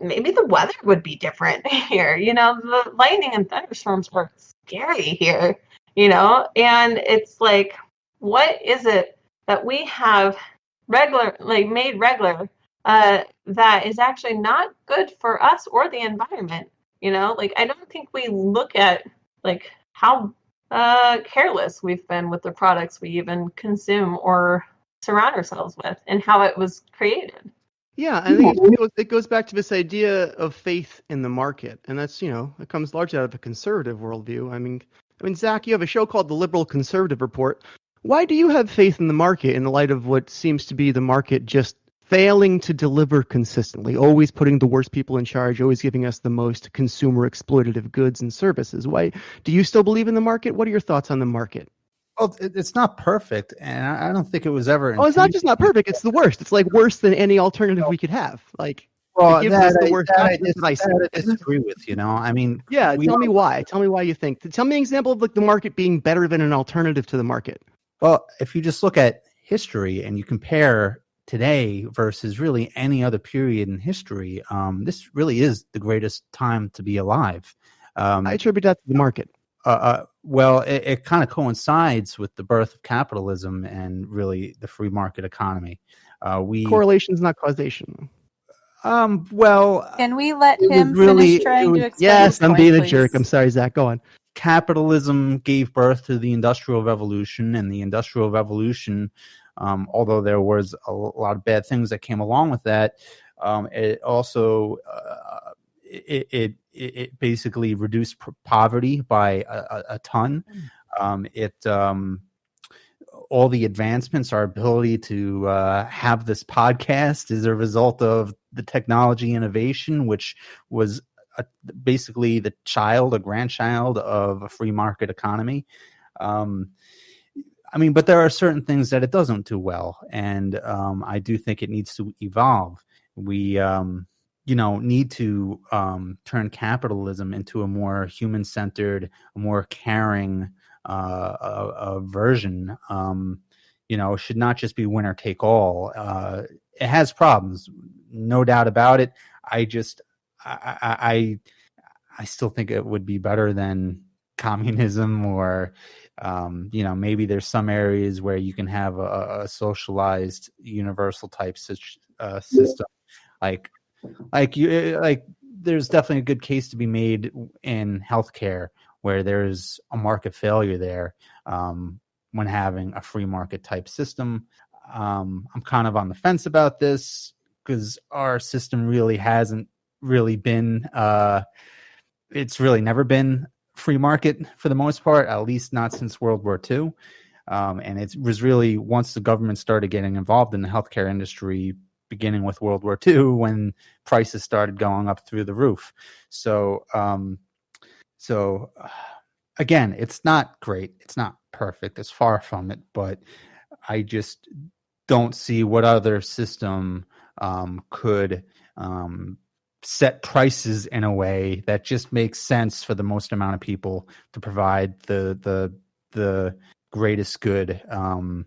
maybe the weather would be different here. The lightning and thunderstorms are scary here, and it's what is it that we have made regular that is actually not good for us or the environment? I don't think we look at how careless we've been with the products we even consume or surround ourselves with and how it was created. Yeah, I think it goes back to this idea of faith in the market, and that's it comes largely out of a conservative worldview. I mean, Zach, you have a show called the Liberal Conservative Report. Why do you have faith in the market in the light of what seems to be the market just failing to deliver consistently, always putting the worst people in charge, always giving us the most consumer exploitative goods and services? Why do you still believe in the market? What are your thoughts on the market? Well, it's not perfect, and I don't think it was ever. Oh, it's not just not perfect; it's the worst. It's worse than any alternative we could have. Well, it gives us the worst. I disagree with. I mean, yeah. Tell me why. Tell me why you think. Tell me an example of the market being better than an alternative to the market. Well, if you just look at history and you compare today versus really any other period in history, this really is the greatest time to be alive. I attribute that to the market. Well, it kind of coincides with the birth of capitalism and really the free market economy. Correlation is not causation. Well, can we let him finish trying to explain? Yes, I'm being a please? jerk. I'm sorry, Zach. Go on. Capitalism gave birth to the Industrial Revolution, and the Industrial Revolution, although there was a lot of bad things that came along with that, it also it basically reduced poverty by a ton. All the advancements, our ability to have this podcast is a result of the technology innovation, which was basically the a grandchild of a free market economy. But there are certain things that it doesn't do well, and I do think it needs to evolve. We need to turn capitalism into a more human-centered, a more caring version. Should not just be winner take all. It has problems, no doubt about it. I still think it would be better than communism, or maybe there's some areas where you can have a socialized universal type system, like there's definitely a good case to be made in healthcare where there's a market failure there when having a free market type system. I'm kind of on the fence about this because our system really hasn't really been it's really never been free market for the most part, at least not since World War II. And it was really once the government started getting involved in the healthcare industry, beginning with World War II, when prices started going up through the roof. So again, it's not great. It's not perfect. It's far from it, but I just don't see what other system could set prices in a way that just makes sense for the most amount of people to provide the greatest good. I'm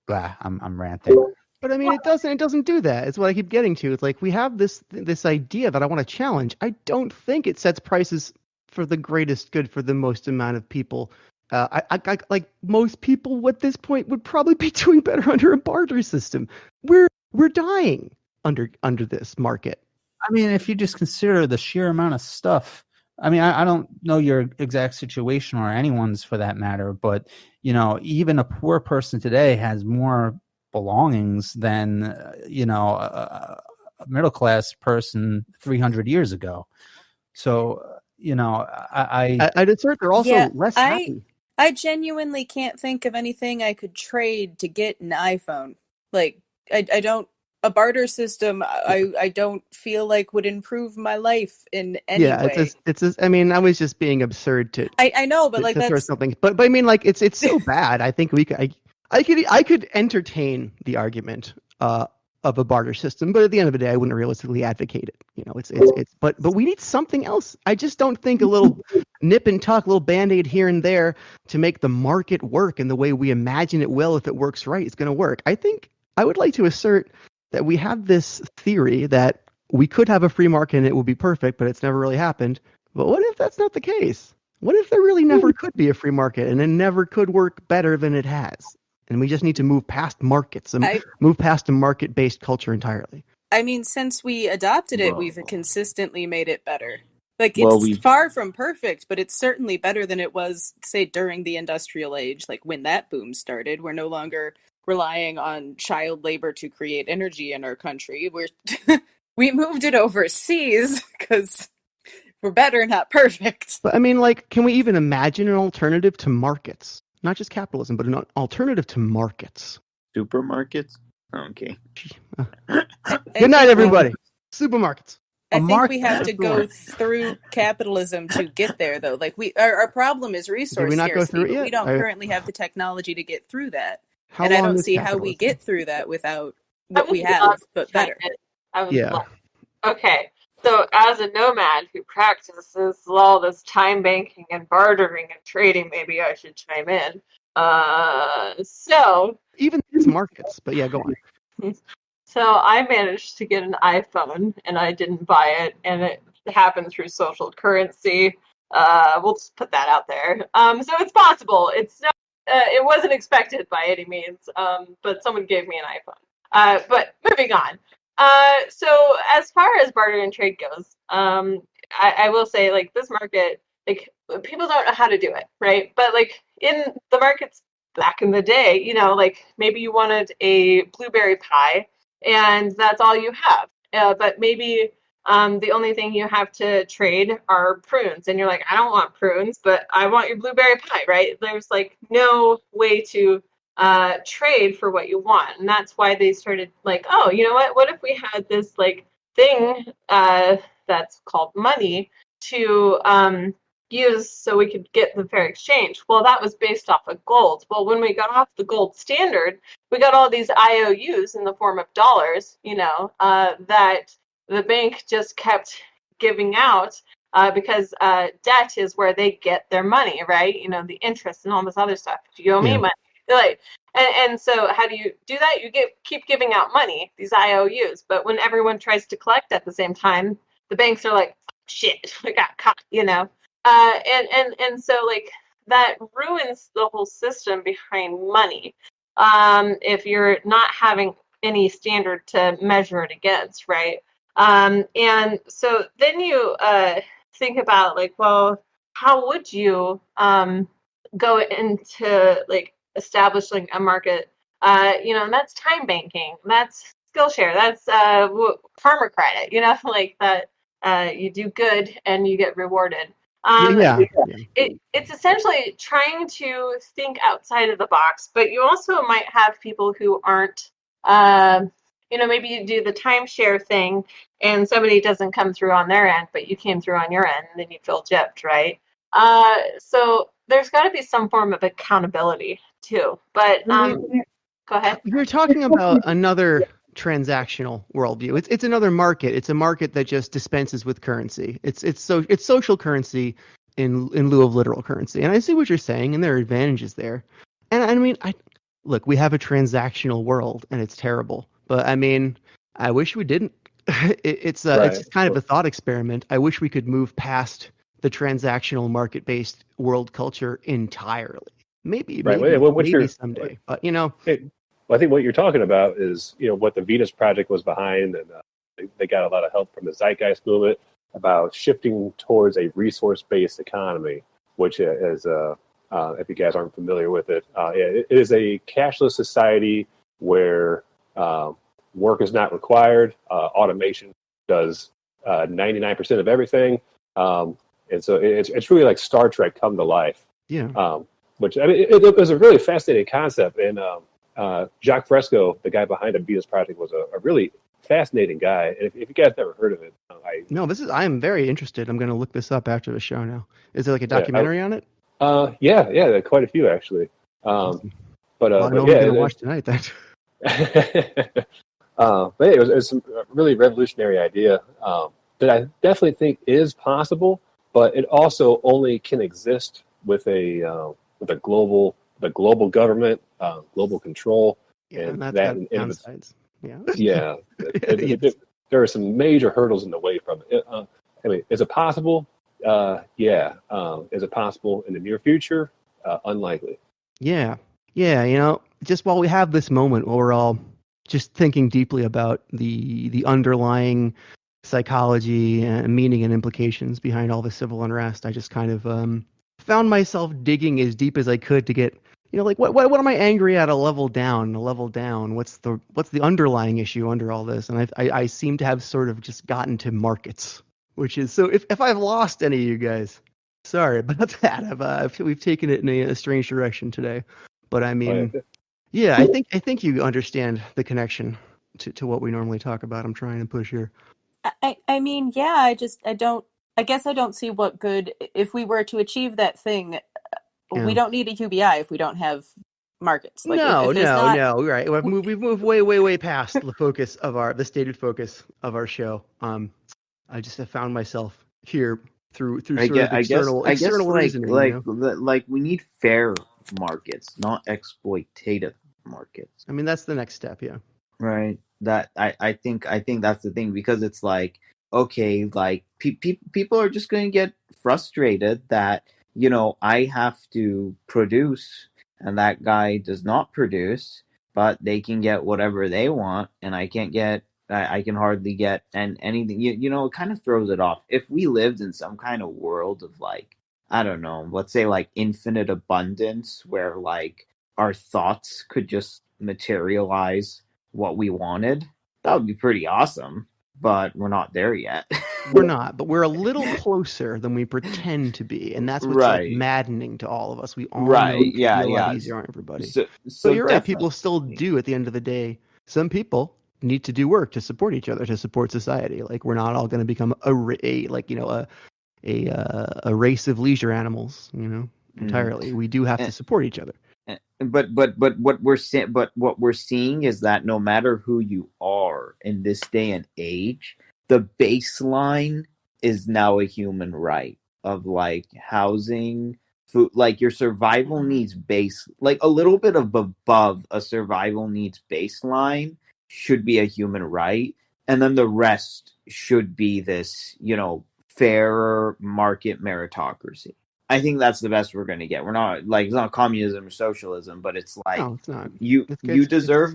ranting. But I mean, it doesn't do that. It's what I keep getting to. It's like we have this idea that I want to challenge. I don't think it sets prices for the greatest good for the most amount of people. I like most people at this point would probably be doing better under a barter system. We're dying under this market. I mean, if you just consider the sheer amount of stuff. I mean, I don't know your exact situation or anyone's for that matter, but even a poor person today has more belongings than a middle class person 300 years ago. So I'd assert they're also less happy. I genuinely can't think of anything I could trade to get an iPhone. Like I don't. A barter system, I don't feel like would improve my life in any way. It's I mean, I was just being absurd to. I know, but like that's something. But I mean, like it's so bad. I think I could entertain the argument of a barter system, but at the end of the day, I wouldn't realistically advocate it. But we need something else. I just don't think a little nip and tuck, little Band-Aid here and there to make the market work in the way we imagine it will. If it works right, it's going to work. I think I would like to assert that we have this theory that we could have a free market and it will be perfect, but it's never really happened. But what if that's not the case? What if there really never could be a free market and it never could work better than it has? And we just need to move past markets and move past a market-based culture entirely. I mean, since we adopted it, we've consistently made it better. Like, it's far from perfect, but it's certainly better than it was, say, during the industrial age. Like, when that boom started, we're no longer relying on child labor to create energy in our country. We moved it overseas because we're better, not perfect. But I mean, like, can we even imagine an alternative to markets? Not just capitalism, but an alternative to markets. Supermarkets? Okay. Good night, everybody. Supermarkets. I think we have to go through capitalism to get there, though. Like our problem is resource scarcity. We don't currently have the technology to get through that. And I don't see how we get through that without what we have, but better. Okay, so as a nomad who practices all this time banking and bartering and trading, maybe I should chime in. So even these markets, but yeah, go on. So I managed to get an iPhone, and I didn't buy it, and it happened through social currency. We'll just put that out there. So it's possible. It's not. It wasn't expected by any means, but someone gave me an iPhone. But moving on. So as far as barter and trade goes, I will say, like, this market, like, people don't know how to do it, right? But, like, in the markets back in the day, like, maybe you wanted a blueberry pie, and that's all you have. But maybe the only thing you have to trade are prunes, and you're like, I don't want prunes, but I want your blueberry pie, right? There's like no way to trade for what you want, and that's why they started like, oh, you know what if we had this like thing that's called money to use so we could get the fair exchange. Well, that was based off of gold. Well, when we got off the gold standard, we got all these IOUs in the form of dollars, that the bank just kept giving out because debt is where they get their money, right? The interest and all this other stuff. If you owe me money, like, and so how do you do that? You keep giving out money, these IOUs, but when everyone tries to collect at the same time, the banks are like, shit, we got caught, And so like that ruins the whole system behind money. If you're not having any standard to measure it against, right? And so then you think about like, well, how would you go into like establishing a market? And that's time banking, that's Skillshare, that's farmer credit, like that. You do good and you get rewarded. Yeah. It's essentially trying to think outside of the box, but you also might have people who aren't, maybe you do the timeshare thing and somebody doesn't come through on their end, but you came through on your end, and then you feel gypped, right? So there's got to be some form of accountability too. But go ahead. You're talking about another transactional worldview. It's another market. It's a market that just dispenses with currency. It's social currency in lieu of literal currency. And I see what you're saying, and there are advantages there. And I mean, look, we have a transactional world, and it's terrible. But I mean, I wish we didn't. It's just kind of a thought experiment. I wish we could move past the transactional market-based world culture entirely. Maybe someday. But I think what you're talking about is what the Venus Project was behind, and they got a lot of help from the Zeitgeist movement about shifting towards a resource-based economy, which is if you guys aren't familiar with it, it is a cashless society where work is not required. Automation does 99% of everything, and so it's really like Star Trek come to life. Yeah. Which I mean, it was a really fascinating concept, and Jacque Fresco, the guy behind the Venus Project, was a really fascinating guy. And if you guys never heard of it, I am very interested. I'm going to look this up after the show now. Is there like a documentary on it? Yeah, there are quite a few actually. Awesome. But I'm going to watch tonight then. But it was a really revolutionary idea that I definitely think is possible, but it also only can exist with a global government, global control, and that's got downsides. Yeah. There are some major hurdles in the way from it. I mean, is it possible? Yeah. Is it possible in the near future? Unlikely. Yeah. Just while we have this moment where we're all just thinking deeply about the underlying psychology and meaning and implications behind all the civil unrest, I just kind of found myself digging as deep as I could to get, like what am I angry at? A level down. What's the underlying issue under all this? And I seem to have sort of just gotten to markets, which is, so if I've lost any of you guys, sorry about that. We've taken it in a strange direction today, but I mean, yeah, I think you understand the connection to what we normally talk about. I'm trying to push here. I mean, yeah, I guess I don't see what good, if we were to achieve that thing, we don't need a UBI if we don't have markets. Like, no, right. We've moved way past the stated focus of our show. I just have found myself here through external reasoning. Like we need fair markets, not exploitative markets. I mean, that's the next step, yeah. Right. That I think that's the thing, because it's like, okay, like people are just going to get frustrated that I have to produce and that guy does not produce, but they can get whatever they want and I can't get. I can hardly get anything. It kind of throws it off. If we lived in some kind of world of like, I don't know, let's say like infinite abundance, where like our thoughts could just materialize what we wanted, that would be pretty awesome. But we're not there yet. We're not, but we're a little closer than we pretend to be, and that's what's like maddening to all of us. We all know it's a lot easier on everybody. So you're right. People still do, at the end of the day. Some people need to do work to support each other, to support society. Like, we're not all going to become a race of leisure animals. Entirely. We do have to support each other. But what we're seeing is that no matter who you are in this day and age, the baseline is now a human right of like housing, food, like your survival needs base, like a little bit of above a survival needs baseline should be a human right, and then the rest should be this fairer market meritocracy. I think that's the best we're going to get. We're not like, it's not communism or socialism, but it's like No, it's not. you It's deserve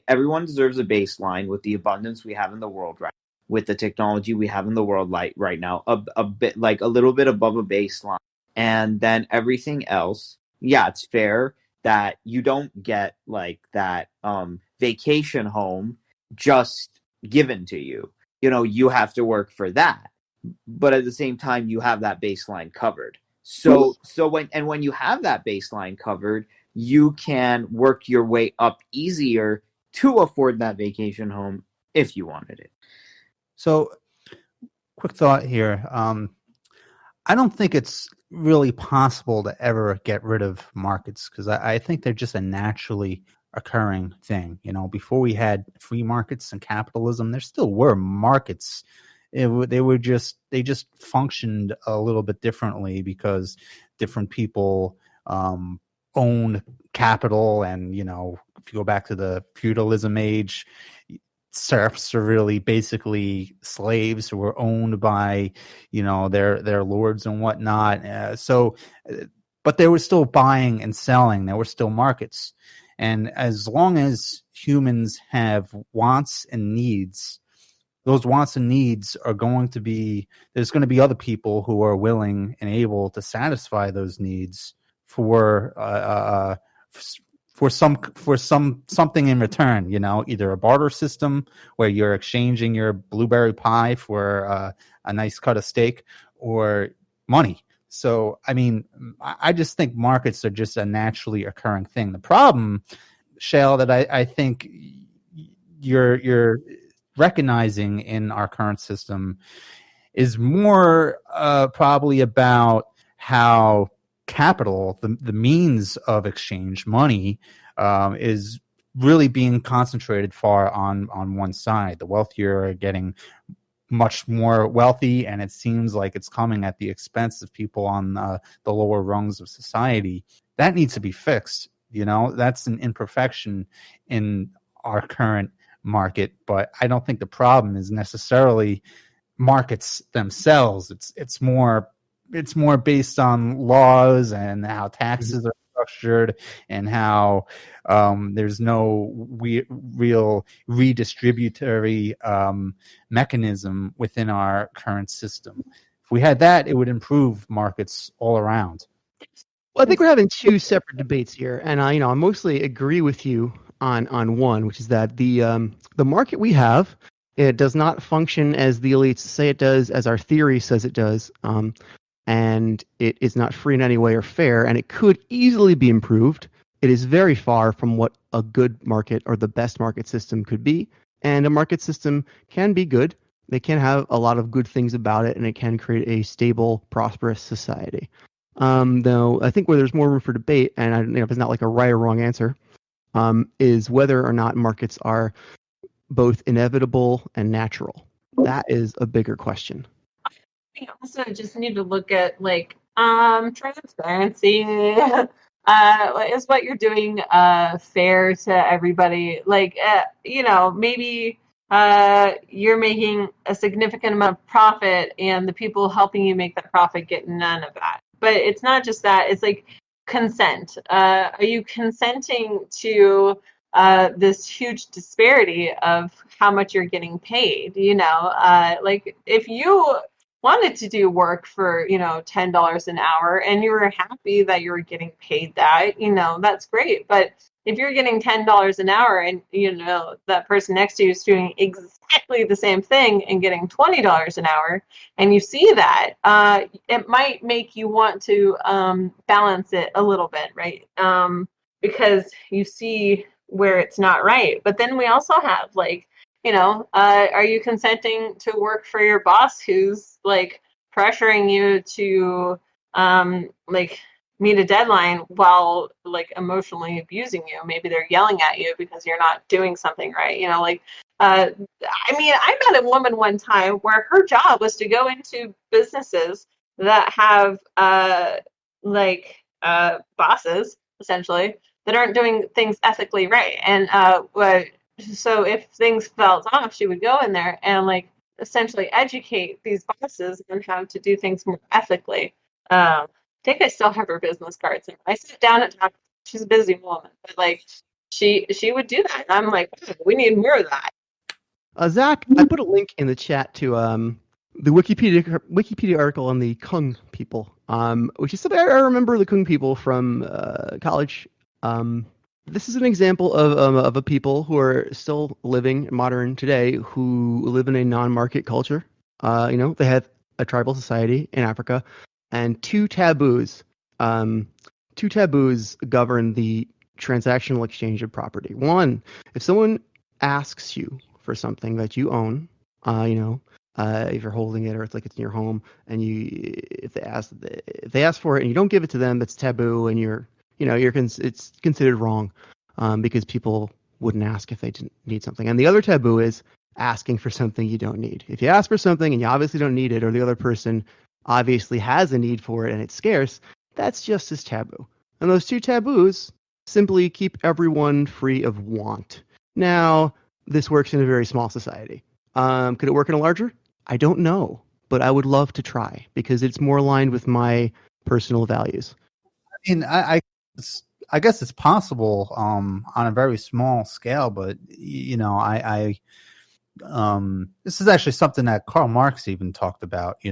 everyone deserves a baseline with the abundance we have in the world right, with the technology we have in the world right now, a bit like a little bit above a baseline, and then everything else. Yeah, it's fair that you don't get like that vacation home just given to you. You know, you have to work for that, but at the same time you have that baseline covered. So when you have that baseline covered, you can work your way up easier to afford that vacation home if you wanted it. So, quick thought here. I don't think it's really possible to ever get rid of markets, because I think they're just a naturally occurring thing. You know, before we had free markets and capitalism, there still were markets. They just functioned a little bit differently because different people owned capital. And, you know, if you go back to the feudalism age, serfs are really basically slaves who were owned by, you know, their lords and whatnot. But they were still buying and selling. There were still markets. And as long as humans have wants and needs, those wants and needs are going to be, there's going to be other people who are willing and able to satisfy those needs for something in return, you know, either a barter system where you're exchanging your blueberry pie for a nice cut of steak, or money. So, I mean, I just think markets are just a naturally occurring thing. The problem, Shale, that I think you're recognizing in our current system is more probably about how capital, the means of exchange, money, is really being concentrated far on one side. The wealthier are getting much more wealthy, and it seems like it's coming at the expense of people on the lower rungs of society. That needs to be fixed. You know, that's an imperfection in our current market, but I don't think the problem is necessarily markets themselves. It's more based on laws and how taxes are structured, and how there's no real redistributory mechanism within our current system. If we had that, it would improve markets all around. Well, I think we're having two separate debates here, and I mostly agree with you on one, which is that the market we have, it does not function as the elites say it does, as our theory says it does, and it is not free in any way or fair, and it could easily be improved. It is very far from what a good market or the best market system could be, and a market system can be good. They can have a lot of good things about it, and it can create a stable, prosperous society. Though I think where there's more room for debate, and it's not like a right or wrong answer, is whether or not markets are both inevitable and natural. That is a bigger question. We also just need to look at transparency. Is what you're doing fair to everybody? Maybe you're making a significant amount of profit, and the people helping you make that profit get none of that. But it's not just that. It's like consent. Are you consenting to this huge disparity of how much you're getting paid? If you wanted to do work for, $10 an hour, and you were happy that you were getting paid that, that's great. But if you're getting $10 an hour and, that person next to you is doing exactly the same thing and getting $20 an hour, and you see that, it might make you want to balance it a little bit, right? Because you see where it's not right. But then we also have are you consenting to work for your boss who's pressuring you to meet a deadline while emotionally abusing you? Maybe they're yelling at you because you're not doing something right. I met a woman one time where her job was to go into businesses that have bosses essentially that aren't doing things ethically right, and so if things felt off, she would go in there and essentially educate these bosses on how to do things more ethically. I think I still have her business cards. And I sit down and talk. She's a busy woman, but like she would do that. And I'm like, wow, we need more of that. Zach, I put a link in the chat to the Wikipedia article on the Kung people, which is something I remember the Kung people from college. This is an example of a people who are still living modern today, who live in a non-market culture. They have a tribal society in Africa, and two taboos govern the transactional exchange of property. One, if someone asks you for something that you own, if you're holding it or it's like it's in your home, and if they ask for it and you don't give it to them, that's taboo, and it's considered wrong, because people wouldn't ask if they didn't need something. And the other taboo is asking for something you don't need. If you ask for something and you obviously don't need it, or the other person obviously has a need for it and it's scarce, that's just as taboo. And those two taboos simply keep everyone free of want. Now, this works in a very small society. Could it work in a larger? I don't know, but I would love to try because it's more aligned with my personal values. I mean, I guess it's possible on a very small scale, but this is actually something that Karl Marx even talked about, he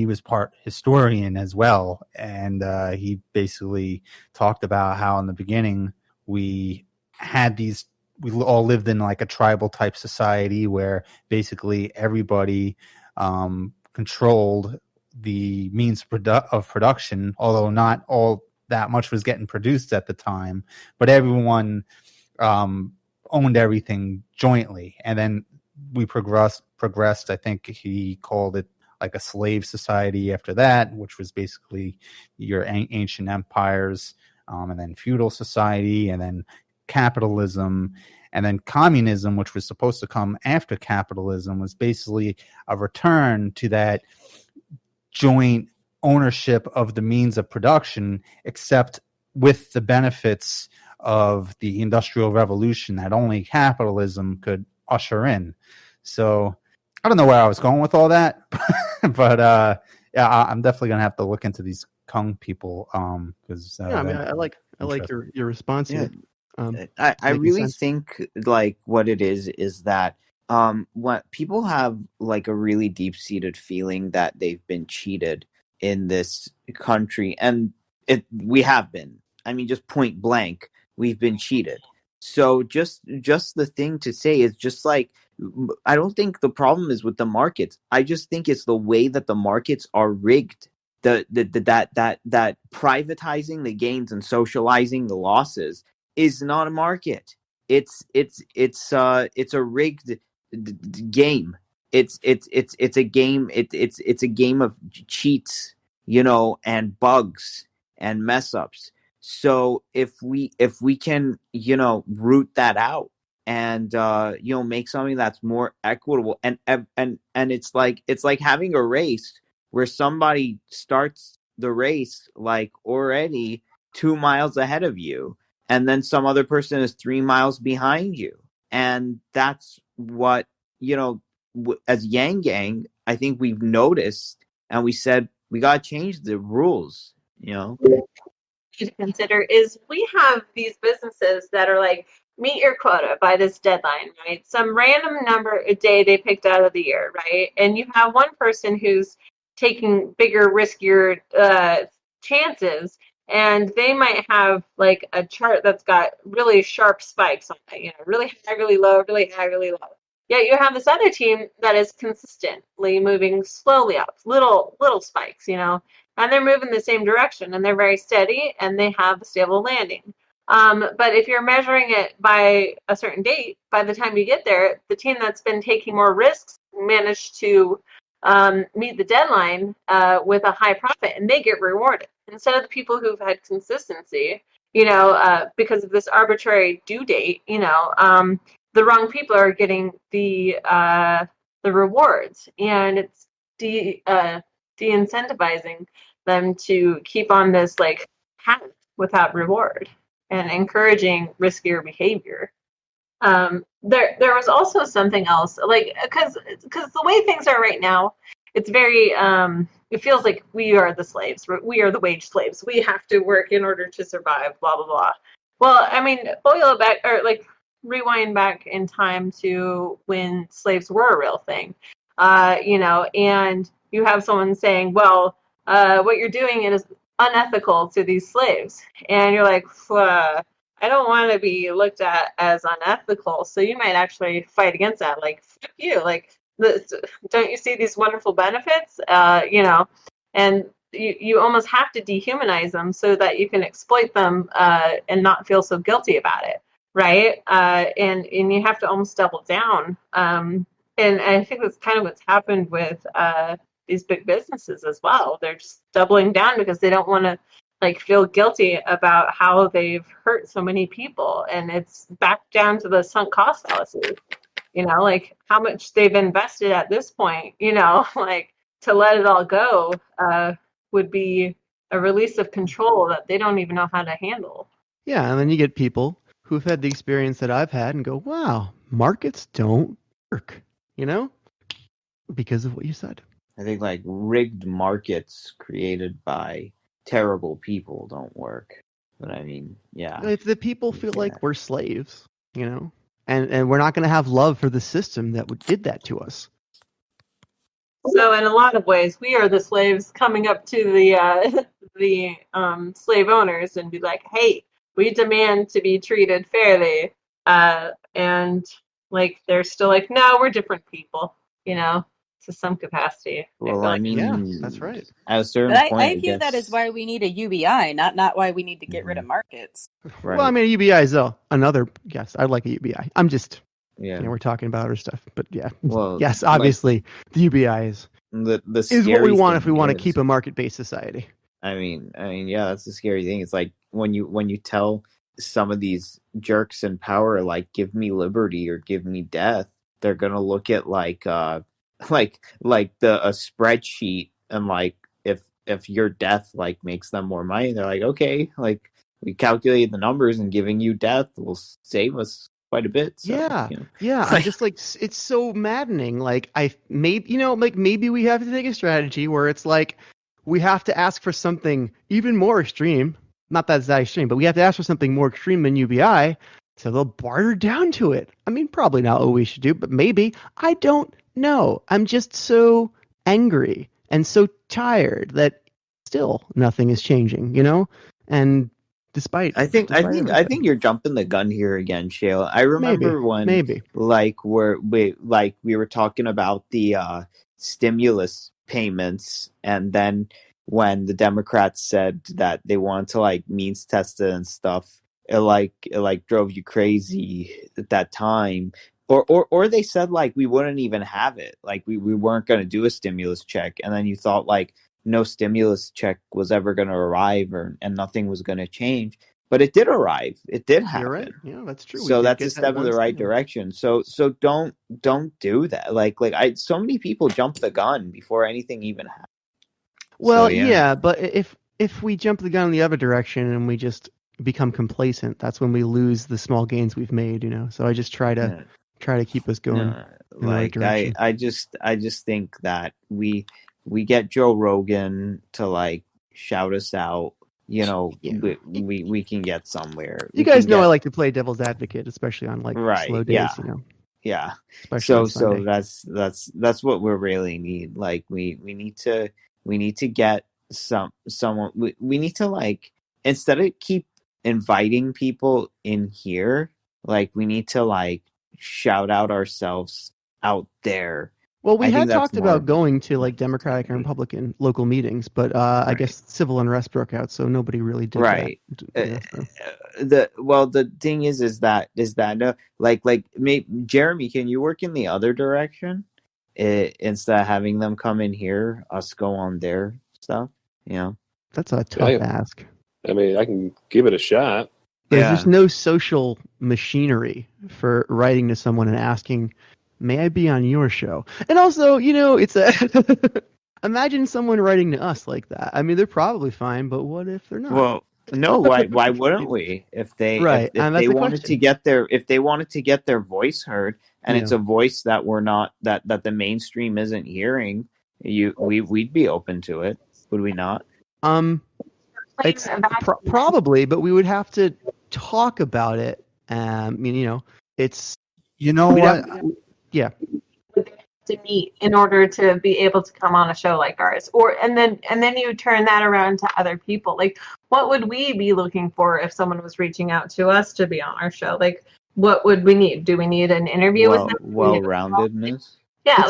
was part historian as well, and he basically talked about how in the beginning we all lived in like a tribal type society where basically everybody controlled the means of production, although not all that much was getting produced at the time, but everyone owned everything jointly. And then we progressed. I think he called it like a slave society after that, which was basically your ancient empires, and then feudal society, and then capitalism, and then communism, which was supposed to come after capitalism, was basically a return to that joint ownership of the means of production, except with the benefits of the Industrial Revolution that only capitalism could usher in. So I don't know where I was going with all that, but I'm definitely gonna have to look into these Kung people because I like your response here. I really think like what it is that what people have like a really deep-seated feeling that they've been cheated in this country, and we have been. I mean, just point blank, we've been cheated. So just the thing to say is just like, I don't think the problem is with the markets. I just think it's the way that the markets are rigged. That privatizing the gains and socializing the losses is not a market. It's a rigged game. It's a game. It's a game of cheats, and bugs and mess ups. So if we can, root that out and make something that's more equitable, and it's like having a race where somebody starts the race like already 2 miles ahead of you, and then some other person is 3 miles behind you. And that's what, as Yang Gang, I think we've noticed, and we said we got to change the rules, To consider is we have these businesses that are like, meet your quota by this deadline, right? Some random number a day they picked out of the year, right? And you have one person who's taking bigger, riskier chances, and they might have like a chart that's got really sharp spikes on it, really high, really low, really high, really low. Yet you have this other team that is consistently moving slowly up, little spikes, and they're moving the same direction, and they're very steady, and they have a stable landing. But if you're measuring it by a certain date, by the time you get there, the team that's been taking more risks managed to meet the deadline with a high profit, and they get rewarded instead of the people who've had consistency. Because of this arbitrary due date, the wrong people are getting the rewards, and it's de-incentivizing them to keep on this like path without reward and encouraging riskier behavior. There was also something else, like because the way things are right now, it's very it feels like we are the slaves. We are the wage slaves. We have to work in order to survive. Blah blah blah. Well, I mean, boil it back or like rewind back in time to when slaves were a real thing, and you have someone saying, well, what you're doing is unethical to these slaves, and you're like, I don't want to be looked at as unethical, so you might actually fight against that. Like, fuck you. Like, don't you see these wonderful benefits? And you almost have to dehumanize them so that you can exploit them and not feel so guilty about it, right? And you have to almost double down. And I think that's kind of what's happened with these big businesses as well. They're just doubling down because they don't want to like feel guilty about how they've hurt so many people, and it's back down to the sunk cost fallacy. Like how much they've invested at this point. Like to let it all go would be a release of control that they don't even know how to handle. Yeah, and then you get people who've had the experience that I've had and go, "Wow, markets don't work," because of what you said. I think like rigged markets created by terrible people don't work. But I mean, yeah. If the people feel like we're slaves, and we're not going to have love for the system that did that to us. So in a lot of ways, we are the slaves coming up to the slave owners and be like, "Hey, we demand to be treated fairly," and like they're still like, "No, we're different people," to some capacity. Well, I mean, yeah, that's right. At a certain But point, I view that as why we need a UBI, not why we need to get rid of markets. Right. Well, I mean, a UBI is another. Yes, I'd like a UBI. I'm just. Yeah. We're talking about other stuff, but yeah. Well, yes, obviously, the UBI is what we want if we want to keep a market-based society. I mean, yeah, that's the scary thing. It's like when you tell some of these jerks in power, like, give me liberty or give me death, they're gonna look at like a spreadsheet and like if your death like makes them more money, they're like, okay, like we calculated the numbers and giving you death will save us quite a bit. So, yeah. I'm just like, it's so maddening. Like maybe we have to take a strategy where it's like we have to ask for something even more extreme. Not that it's that extreme, but we have to ask for something more extreme than UBI, so they'll barter down to it. I mean, probably not what we should do, but maybe. I don't know. I'm just so angry and so tired that still nothing is changing, And despite I think you're jumping the gun here again, Shayla. I remember maybe like we were talking about the stimulus payments, and then when the Democrats said that they wanted to like means test it and stuff, it drove you crazy at that time. Or they said like we wouldn't even have it, like we weren't going to do a stimulus check, and then you thought like no stimulus check was ever going to arrive and nothing was going to change, but it did arrive. It did happen. You're right. Yeah, that's true. So that's a step in the right direction. So don't do that. Like so many people jump the gun before anything even happens. Well, yeah, but if we jump the gun in the other direction and we just become complacent, that's when we lose the small gains we've made. So I just try to keep us going. In the right direction. I just think that we get Joe Rogan to like shout us out. We can get somewhere. You guys know I like to play devil's advocate, especially on like slow days. Yeah. Especially so that's what we really need. Like we need to get someone. We need to like, instead of keep inviting people in here, like we need to like shout out ourselves out there. Well, we had talked about going to like Democratic and Republican local meetings, but I guess civil unrest broke out, so nobody really did that. The thing is that Jeremy, can you work in the other direction instead of having them come in here, us go on their stuff? That's a tough ask. I mean, I can give it a shot. There's just no social machinery for writing to someone and asking, may I be on your show? And also, it's imagine someone writing to us like that. I mean, they're probably fine, but what if they're not? Well, No, why wouldn't we? If they Right, if and that's they the wanted to question. get their voice heard, and it's Yeah. a voice that we're not that the mainstream isn't hearing, we'd be open to it, would we not? It's probably, but we would have to talk about it. I mean, it's You know we'd what? have, yeah. to meet in order to be able to come on a show like ours, and then you turn that around to other people. Like, what would we be looking for if someone was reaching out to us to be on our show? Like, what would we need? Do we need an interview with them? Well-roundedness. Yeah,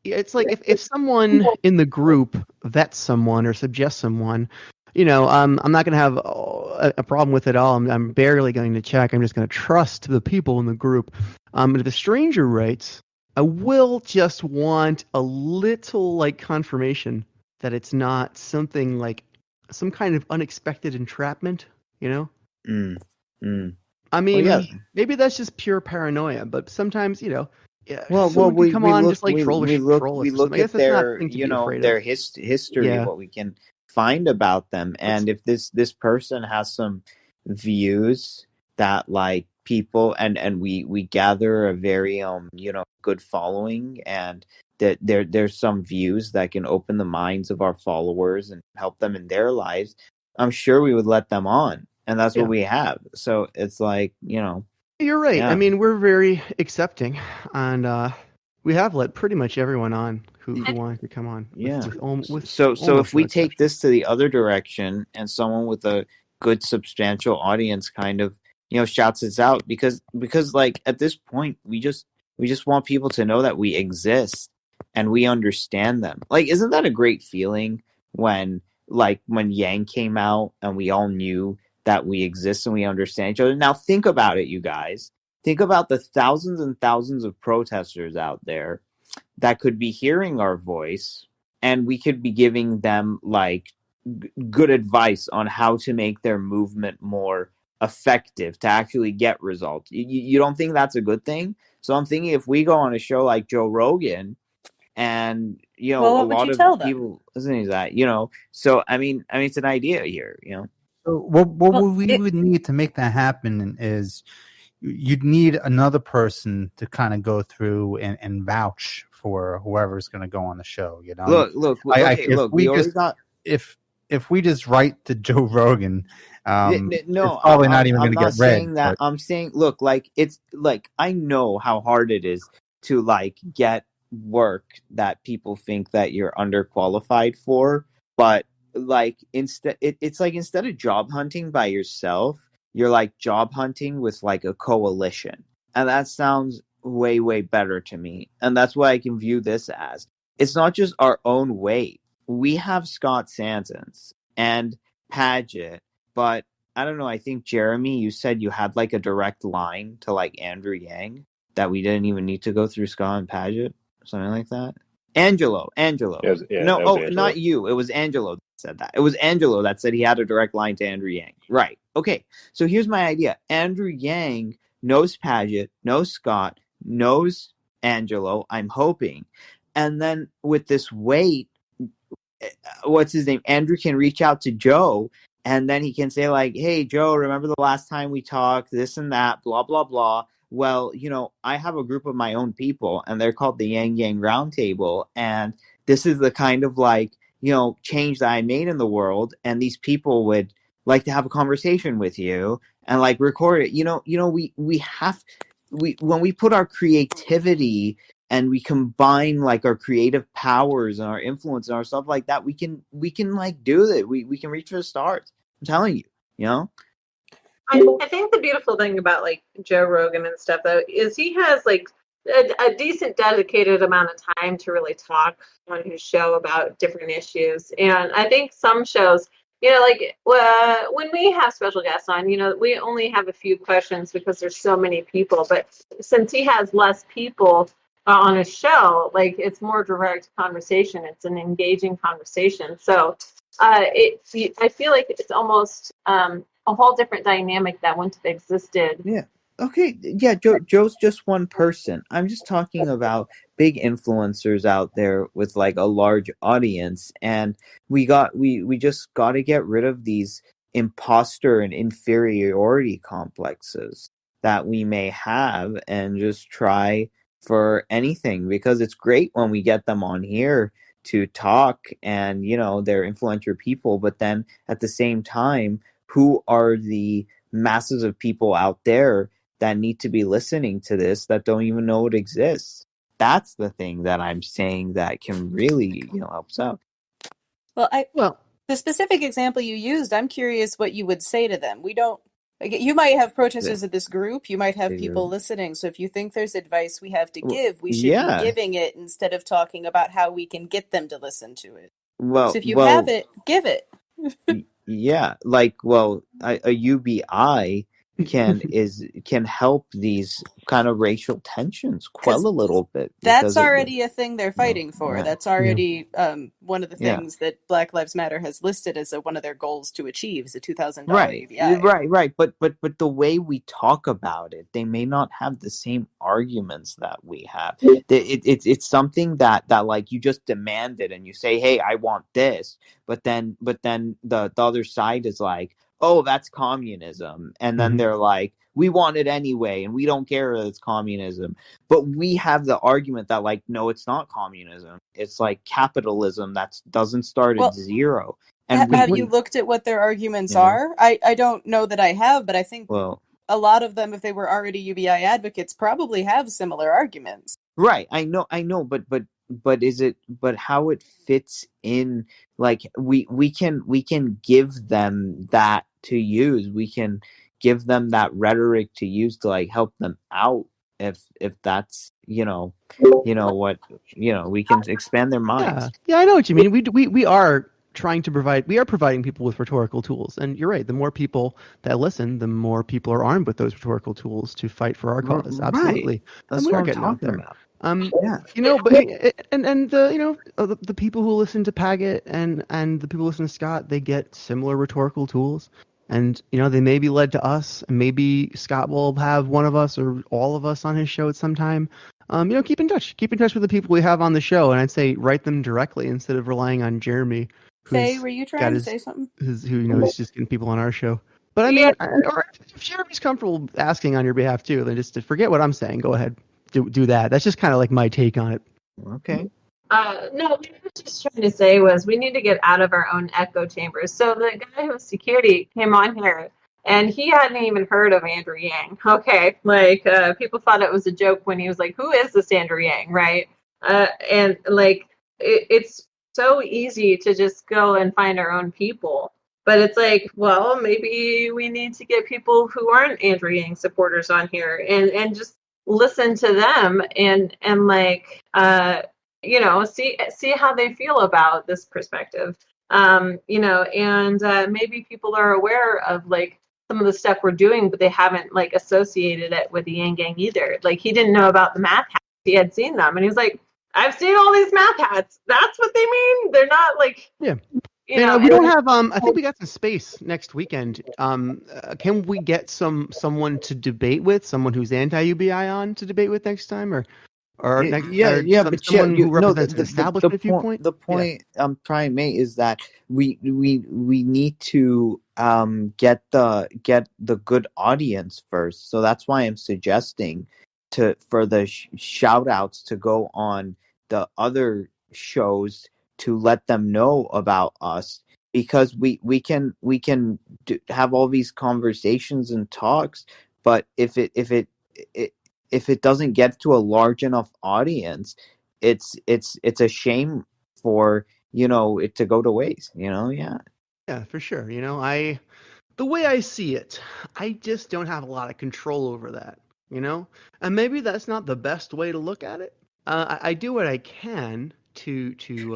It's like if someone in the group vets someone or suggests someone, I'm not going to have a problem with it all. I'm barely going to check. I'm just going to trust the people in the group. But if a stranger writes, I will just want a little like confirmation that it's not something like some kind of unexpected entrapment. Mm, mm. I mean, yeah. maybe that's just pure paranoia. But sometimes, yeah, Well, someone could come on look, just like troll us we or look something. I guess at that's not their, something to be afraid of. history, Yeah. what we can find about them, and if this person has some views that like people, and we gather a very good following, and that there's some views that can open the minds of our followers and help them in their lives, I'm sure we would let them on, and that's what we have. So it's like, You're right. Yeah. I mean, we're very accepting, and we have let pretty much everyone on who wanted to come on. Yeah. With So almost if we no take exception. this to the other direction, and someone with a good substantial audience kind of shouts us out, because like at this point we just want people to know that we exist and we understand them. Like, isn't that a great feeling when Yang came out and we all knew that we exist and we understand each other? Now think about it, you guys. Think about the thousands and thousands of protesters out there that could be hearing our voice, and we could be giving them like good advice on how to make their movement more effective to actually get results. You don't think that's a good thing? So I'm thinking, if we go on a show like Joe Rogan, and Well, what a would lot you of tell them? people listening to that, so I mean it's an idea here. So what Well, we would need to make that happen is you'd need another person to kind of go through and vouch for whoever's going to go on the show. Look, we already got. If we just write to Joe Rogan, No, it's probably not even I'm going to not get read. saying that. But I'm saying, look, like, it's like, I know how hard it is to like get work that people think that you're underqualified for, but like it's like, instead of job hunting by yourself, you're like job hunting with like a coalition, and that sounds way better to me, and that's what I can view this as. It's not just our own weight. We have Scott Sansons and Paget, but I don't know. I think, Jeremy, you said you had like a direct line to like Andrew Yang, that we didn't even need to go through Scott and Paget, something like that. Angelo. Yeah, No, that was Angelo. not you. It was Angelo that said that. It was Angelo that said he had a direct line to Andrew Yang. Right. Okay. So here's my idea. Andrew Yang knows Paget, knows Scott, knows Angelo, I'm hoping. And then with this weight, what's his name? Andrew can reach out to Joe, and then he can say like, "Hey, Joe, remember the last time we talked? This and that, blah blah blah." Well, I have a group of my own people, and they're called the Yang Yang Roundtable, and this is the kind of like change that I made in the world, and these people would like to have a conversation with you and like record it. We have when we put our creativity and we combine like our creative powers and our influence and our stuff like that, we can like do it. We can reach for the stars. I'm telling you. I think the beautiful thing about like Joe Rogan and stuff though is he has like a decent dedicated amount of time to really talk on his show about different issues. And I think some shows, like when we have special guests on, we only have a few questions because there's so many people. But since he has less people on his show, like it's more direct conversation. It's an engaging conversation. So I feel like it's almost a whole different dynamic that wouldn't have existed. Yeah. Okay. Yeah. Joe's just one person. I'm just talking about big influencers out there with like a large audience, and we just got to get rid of these imposter and inferiority complexes that we may have, and just try for anything, because it's great when we get them on here to talk, and they're influential people, but then at the same time, who are the masses of people out there that need to be listening to this that don't even know it exists? That's the thing that I'm saying that can really help us out. Well, Well, the specific example you used, I'm curious what you would say to them. We don't, like, you might have protesters at this group, you might have people listening. So if you think there's advice we have to give, we should be giving it instead of talking about how we can get them to listen to it. So if you have it, give it. Yeah, a UBI can help these kind of racial tensions quell a little bit. That's already a thing they're fighting for. Yeah. That's already one of the things that Black Lives Matter has listed as one of their goals to achieve is a $2,000 UBI. Right. But the way we talk about it, they may not have the same arguments that we have. It's something that like you just demand it and you say, hey, I want this, but then the other side is like, oh, that's communism, and then they're like, we want it anyway, and we don't care that it's communism. But we have the argument that, like, no, it's not communism. It's like capitalism that doesn't start at zero. And have you looked at what their arguments are? I don't know that I have, but I think a lot of them, if they were already UBI advocates, probably have similar arguments. Right. I know, but how it fits in, like, we can give them that to use. We can give them that rhetoric to use to, like, help them out if that's what we can expand their minds. Yeah, I know what you mean. We are providing people with rhetorical tools, and you're right. The more people that listen, the more people are armed with those rhetorical tools to fight for our cause. Absolutely, that's and we what are I'm getting out talking there. about. But the people who listen to Paget and the people who listen to Scott, they get similar rhetorical tools, and they may be led to us, and maybe Scott will have one of us or all of us on his show at some time. Keep in touch with the people we have on the show, and I'd say write them directly instead of relying on Jeremy. Faye, were you trying to say something? He's just getting people on our show. But I mean, or if Jeremy's comfortable asking on your behalf too, then just to forget what I'm saying. Go ahead, do that. That's just kind of like my take on it. Okay. No, what I was just trying to say was we need to get out of our own echo chambers. So the guy who was security came on here, and he hadn't even heard of Andrew Yang. Okay, like people thought it was a joke when he was like, "Who is this Andrew Yang?" Right? And like it's so easy to just go and find our own people. But it's like, well, maybe we need to get people who aren't Andrew Yang supporters on here and just listen to them and like see how they feel about this perspective. And maybe people are aware of like some of the stuff we're doing, but they haven't like associated it with the Yang Gang either. Like he didn't know about the math hats. He had seen them and he was like, I've seen all these math hats. That's what they mean. They're not like we don't have I think we got some space next weekend. Can we get someone to debate with, someone who's anti-UBI on to debate with next time, or someone who represents an establishment viewpoint? The point I'm trying to make is that we need to get the good audience first. So that's why I'm suggesting for the shout outs to go on the other shows to let them know about us, because we can have all these conversations and talks, but if it doesn't get to a large enough audience, it's a shame for it to go to waste. Yeah, for sure. The way I see it, I just don't have a lot of control over that. And maybe that's not the best way to look at it. I do what I can to reach a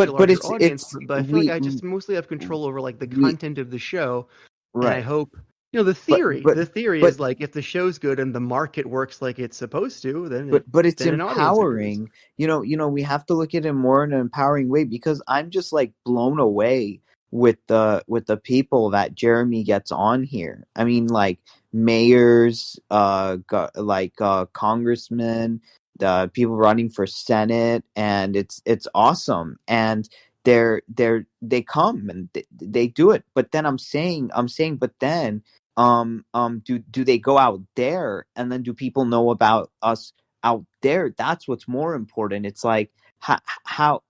larger audience, but I feel like I just mostly have control over like the content of the show. Right. And I hope the theory is like if the show's good and the market works like it's supposed to, then it's empowering. We have to look at it more in an empowering way, because I'm just like blown away with the people that Jeremy gets on here. I mean, like mayors, congressmen, the people running for Senate, and it's awesome. And they come and they do it. But then I'm saying, but then do they go out there, and then do people know about us out there? That's what's more important. It's like how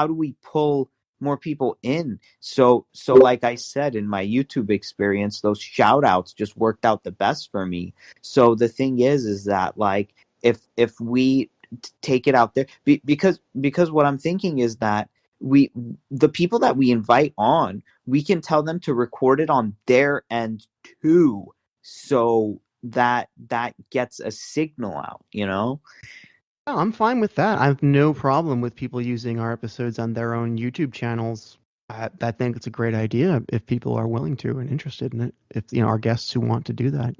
do we pull more people in? So like I said, in my YouTube experience, those shout outs just worked out the best for me. So the thing is that, like, if we take it out there, because what I'm thinking is that the people that we invite on, we can tell them to record it on their end too, so that gets a signal out, No, I'm fine with that. I have no problem with people using our episodes on their own YouTube channels. I think it's a great idea if people are willing to and interested in it. If our guests who want to do that,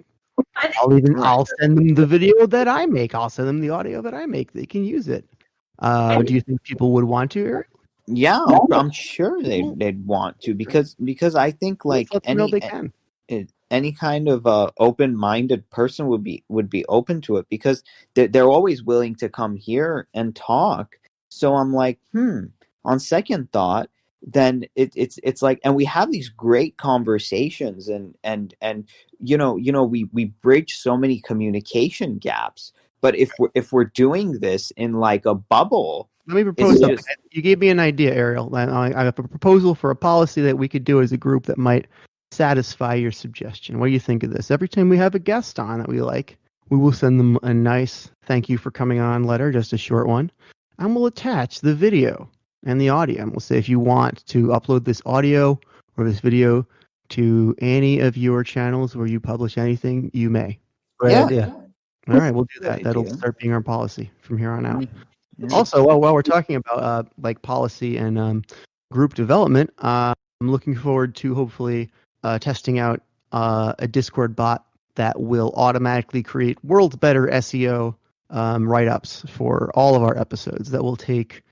I think I'll send them the video that I make. I'll send them the audio that I make. They can use it. Do you think people would want to, Eric? Yeah, I'm sure they'd want to, because I think, like, Let's let them know they can. any kind of open-minded person would be open to it, because they're always willing to come here and talk. So I'm like, on second thought, then it's like, and we have these great conversations, and we bridge so many communication gaps. But if we're doing this in like a bubble, Let me propose something. just You gave me an idea, Ariel. I have a proposal for a policy that we could do as a group that might satisfy your suggestion. What do you think of this? Every time we have a guest on that we like, we will send them a nice thank you for coming on letter, just a short one, and we'll attach the video and the audio. And we'll say, if you want to upload this audio or this video to any of your channels where you publish anything, you may. Great idea. All right, we'll do that. Good That'll idea. start being our policy from here on out. Yeah. Also, while we're talking about like policy and group development, I'm looking forward to hopefully testing out a Discord bot that will automatically create world's better SEO write-ups for all of our episodes. That will take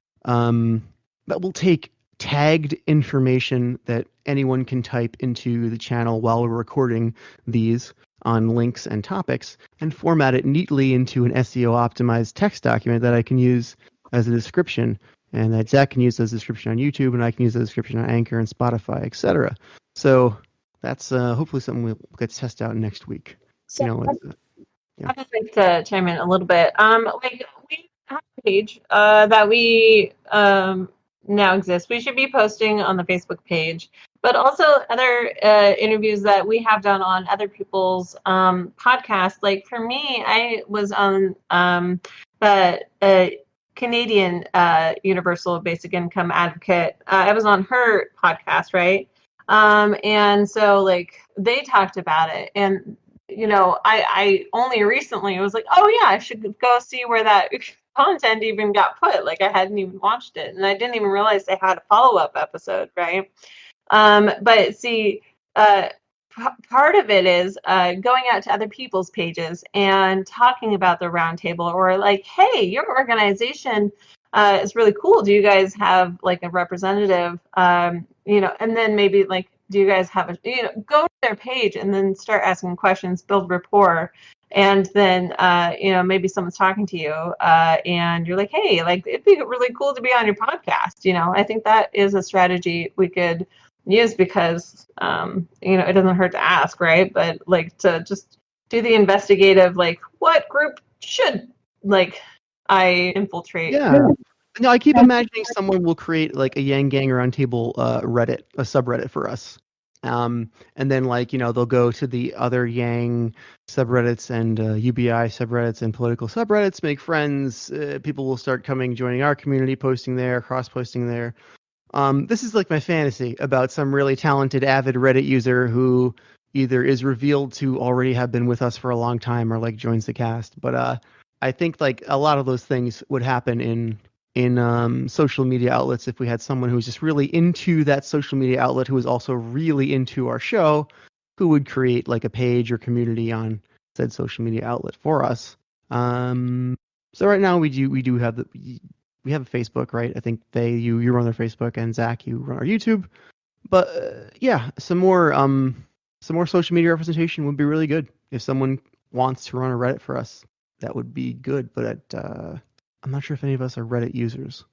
tagged information that anyone can type into the channel while we're recording these on links and topics, and format it neatly into an SEO optimized text document that I can use as a description, and that Zach can use as a description on YouTube, and I can use as a description on Anchor and Spotify, etc. So that's hopefully something we'll get to test out next week. So I'd just like to chime in a little bit. Like, we have a page that we now exist. We should be posting on the Facebook page, but also other interviews that we have done on other people's podcasts. Like, for me, I was on the Canadian Universal Basic Income Advocate. I was on her podcast, right? And so, like, they talked about it, and I only recently was like, oh yeah, I should go see where that content even got put. Like, I hadn't even watched it, and I didn't even realize they had a follow-up episode, right? But see, part of it is going out to other people's pages and talking about the roundtable, or like, hey, your organization is really cool. Do you guys have like a representative? And then maybe like, do you guys have go to their page and then start asking questions, build rapport. And then, maybe someone's talking to you and you're like, hey, like, it'd be really cool to be on your podcast. I think that is a strategy we could use, because, it doesn't hurt to ask, right? But like, to just do the investigative, like, what group should, like, I infiltrate? Yeah. No, I keep imagining someone will create like a Yang Gang Roundtable Reddit, a subreddit for us. And then, like, they'll go to the other Yang subreddits and UBI subreddits and political subreddits, make friends. People will start joining our community, posting there, cross-posting there. This is like my fantasy about some really talented, avid Reddit user who either is revealed to already have been with us for a long time or like joins the cast. But I think like a lot of those things would happen in social media outlets if we had someone who was just really into that social media outlet, who was also really into our show, who would create like a page or community on said social media outlet for us. So right now we do have we have a Facebook, right? I think you run their Facebook, and Zach, you run our YouTube. But yeah, some more social media representation would be really good. If someone wants to run a Reddit for us, that would be good. But I'm not sure if any of us are Reddit users.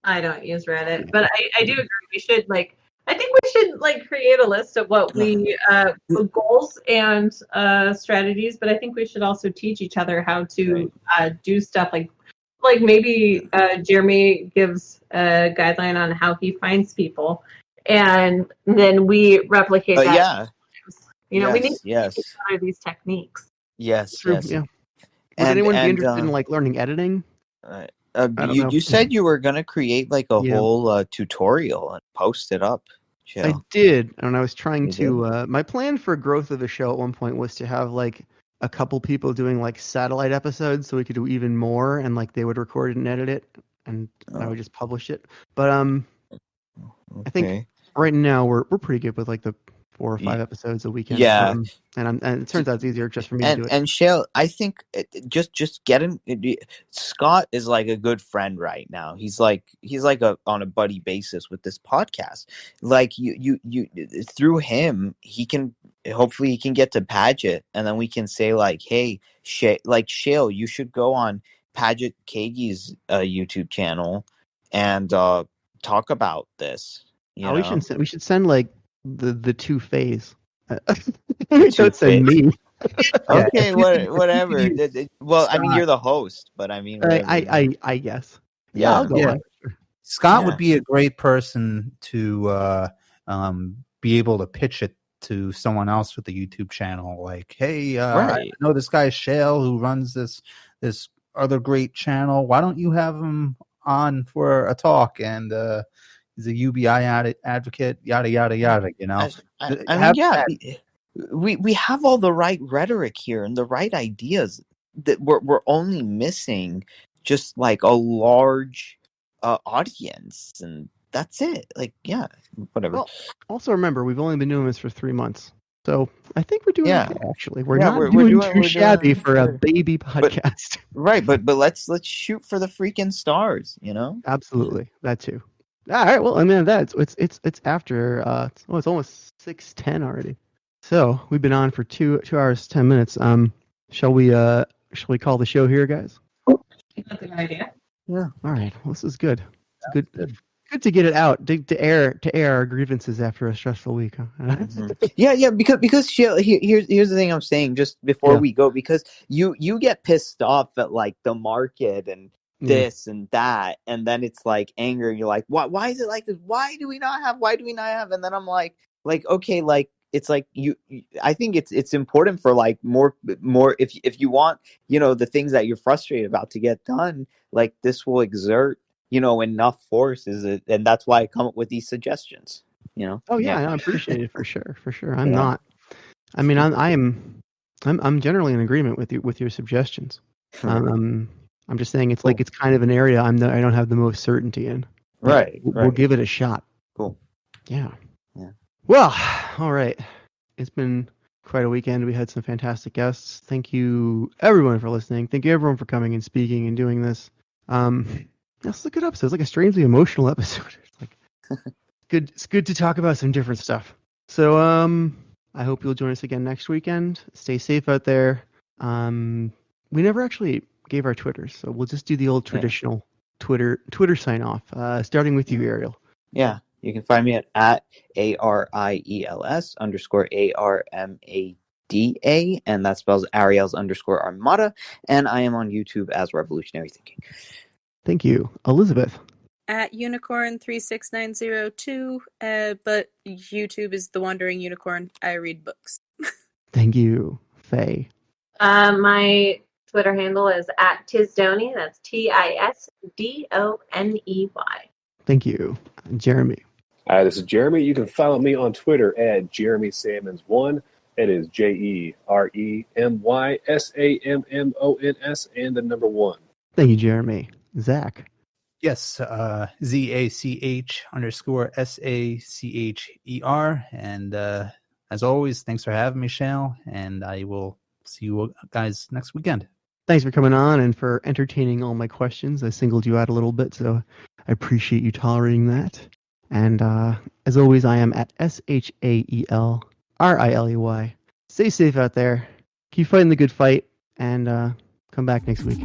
I don't use Reddit, but I do agree. We should I think we should create a list of what we goals and strategies, but I think we should also teach each other how to do stuff like maybe Jeremy gives a guideline on how he finds people, and then we replicate that. Yeah. We need to yes. teach each other these techniques. Yes. True, Yes. yeah. Would anyone be interested in learning editing? You said you were gonna create a whole tutorial and post it up. Jill. I did, and I was trying to. My plan for growth of the show at one point was to have a couple people doing satellite episodes, so we could do even more, and they would record it and edit it, and I would just publish it. But I think right now we're pretty good with the 4 or 5 episodes a weekend. Yeah, and it turns out it's easier just for me to do it. And Shale, I think just get him. Scott is a good friend right now. He's on a buddy basis with this podcast. You through him, hopefully he can get to Paget, and then we can say hey, Shale, you should go on Paget Kagi's YouTube channel and talk about this. We should send the two-phase. Don't say me. Okay, whatever. Well, I mean, you're the host, but I mean, I guess. Yeah, I'll go on. Scott would be a great person to be able to pitch it to someone else with the YouTube channel. Hey, I know this guy Shale who runs this other great channel. Why don't you have him on for a talk? And he's a UBI advocate, yada yada yada. We have all the right rhetoric here and the right ideas. That we're only missing just a large audience, and that's it. Whatever. Well, also remember, we've only been doing this for 3 months, so I think we're doing okay, actually. We're doing too shabby for a baby podcast. But let's shoot for the freaking stars, Absolutely, that too. All right, well, I mean, it's after it's almost 6:10 already. So we've been on for 2 hours 10 minutes. Shall we call the show here, guys? That's a good idea. Yeah. All right. Well, this is good. It's good to get it out, to air our grievances after a stressful week. Huh? Yeah. Because here's the thing I'm saying just before we go, because you get pissed off at the market and this and that, and then it's anger, and you're why is it like this? Why do we not have? And then I'm okay, it's I think it's important for more if you want the things that you're frustrated about to get done, this will exert enough forces, and that's why I come up with these suggestions. Oh yeah, I appreciate it for sure. I'm generally in agreement with your suggestions. I'm just saying it's it's kind of an area I don't have the most certainty in. Right. We'll give it a shot. Cool. Yeah. Well, all right. It's been quite a weekend. We had some fantastic guests. Thank you, everyone, for listening. Thank you, everyone, for coming and speaking and doing this. This is a good episode. It's a strangely emotional episode. It's good. It's good to talk about some different stuff. So, I hope you'll join us again next weekend. Stay safe out there. We never actually gave our Twitters, so we'll just do the old traditional Twitter sign off. Starting with you, Ariel. Yeah. You can find me at ARIELS_ARMADA, and that spells Ariels_Armada, and I am on YouTube as Revolutionary Thinking. Thank you. Elizabeth. At Unicorn36902, but YouTube is The Wandering Unicorn. I read books. Thank you. Faye. My Twitter handle is at Tisdoney. That's TISDONEY. Thank you. Jeremy. Hi, this is Jeremy. You can follow me on Twitter at JeremySammons1. It is JeremySammons and the number 1. Thank you, Jeremy. Zach. Yes, ZACH_SACHER. And as always, thanks for having me, Shale. And I will see you guys next weekend. Thanks for coming on and for entertaining all my questions. I singled you out a little bit, so I appreciate you tolerating that. And as always, I am at SHAELRILEY. Stay safe out there. Keep fighting the good fight, and come back next week.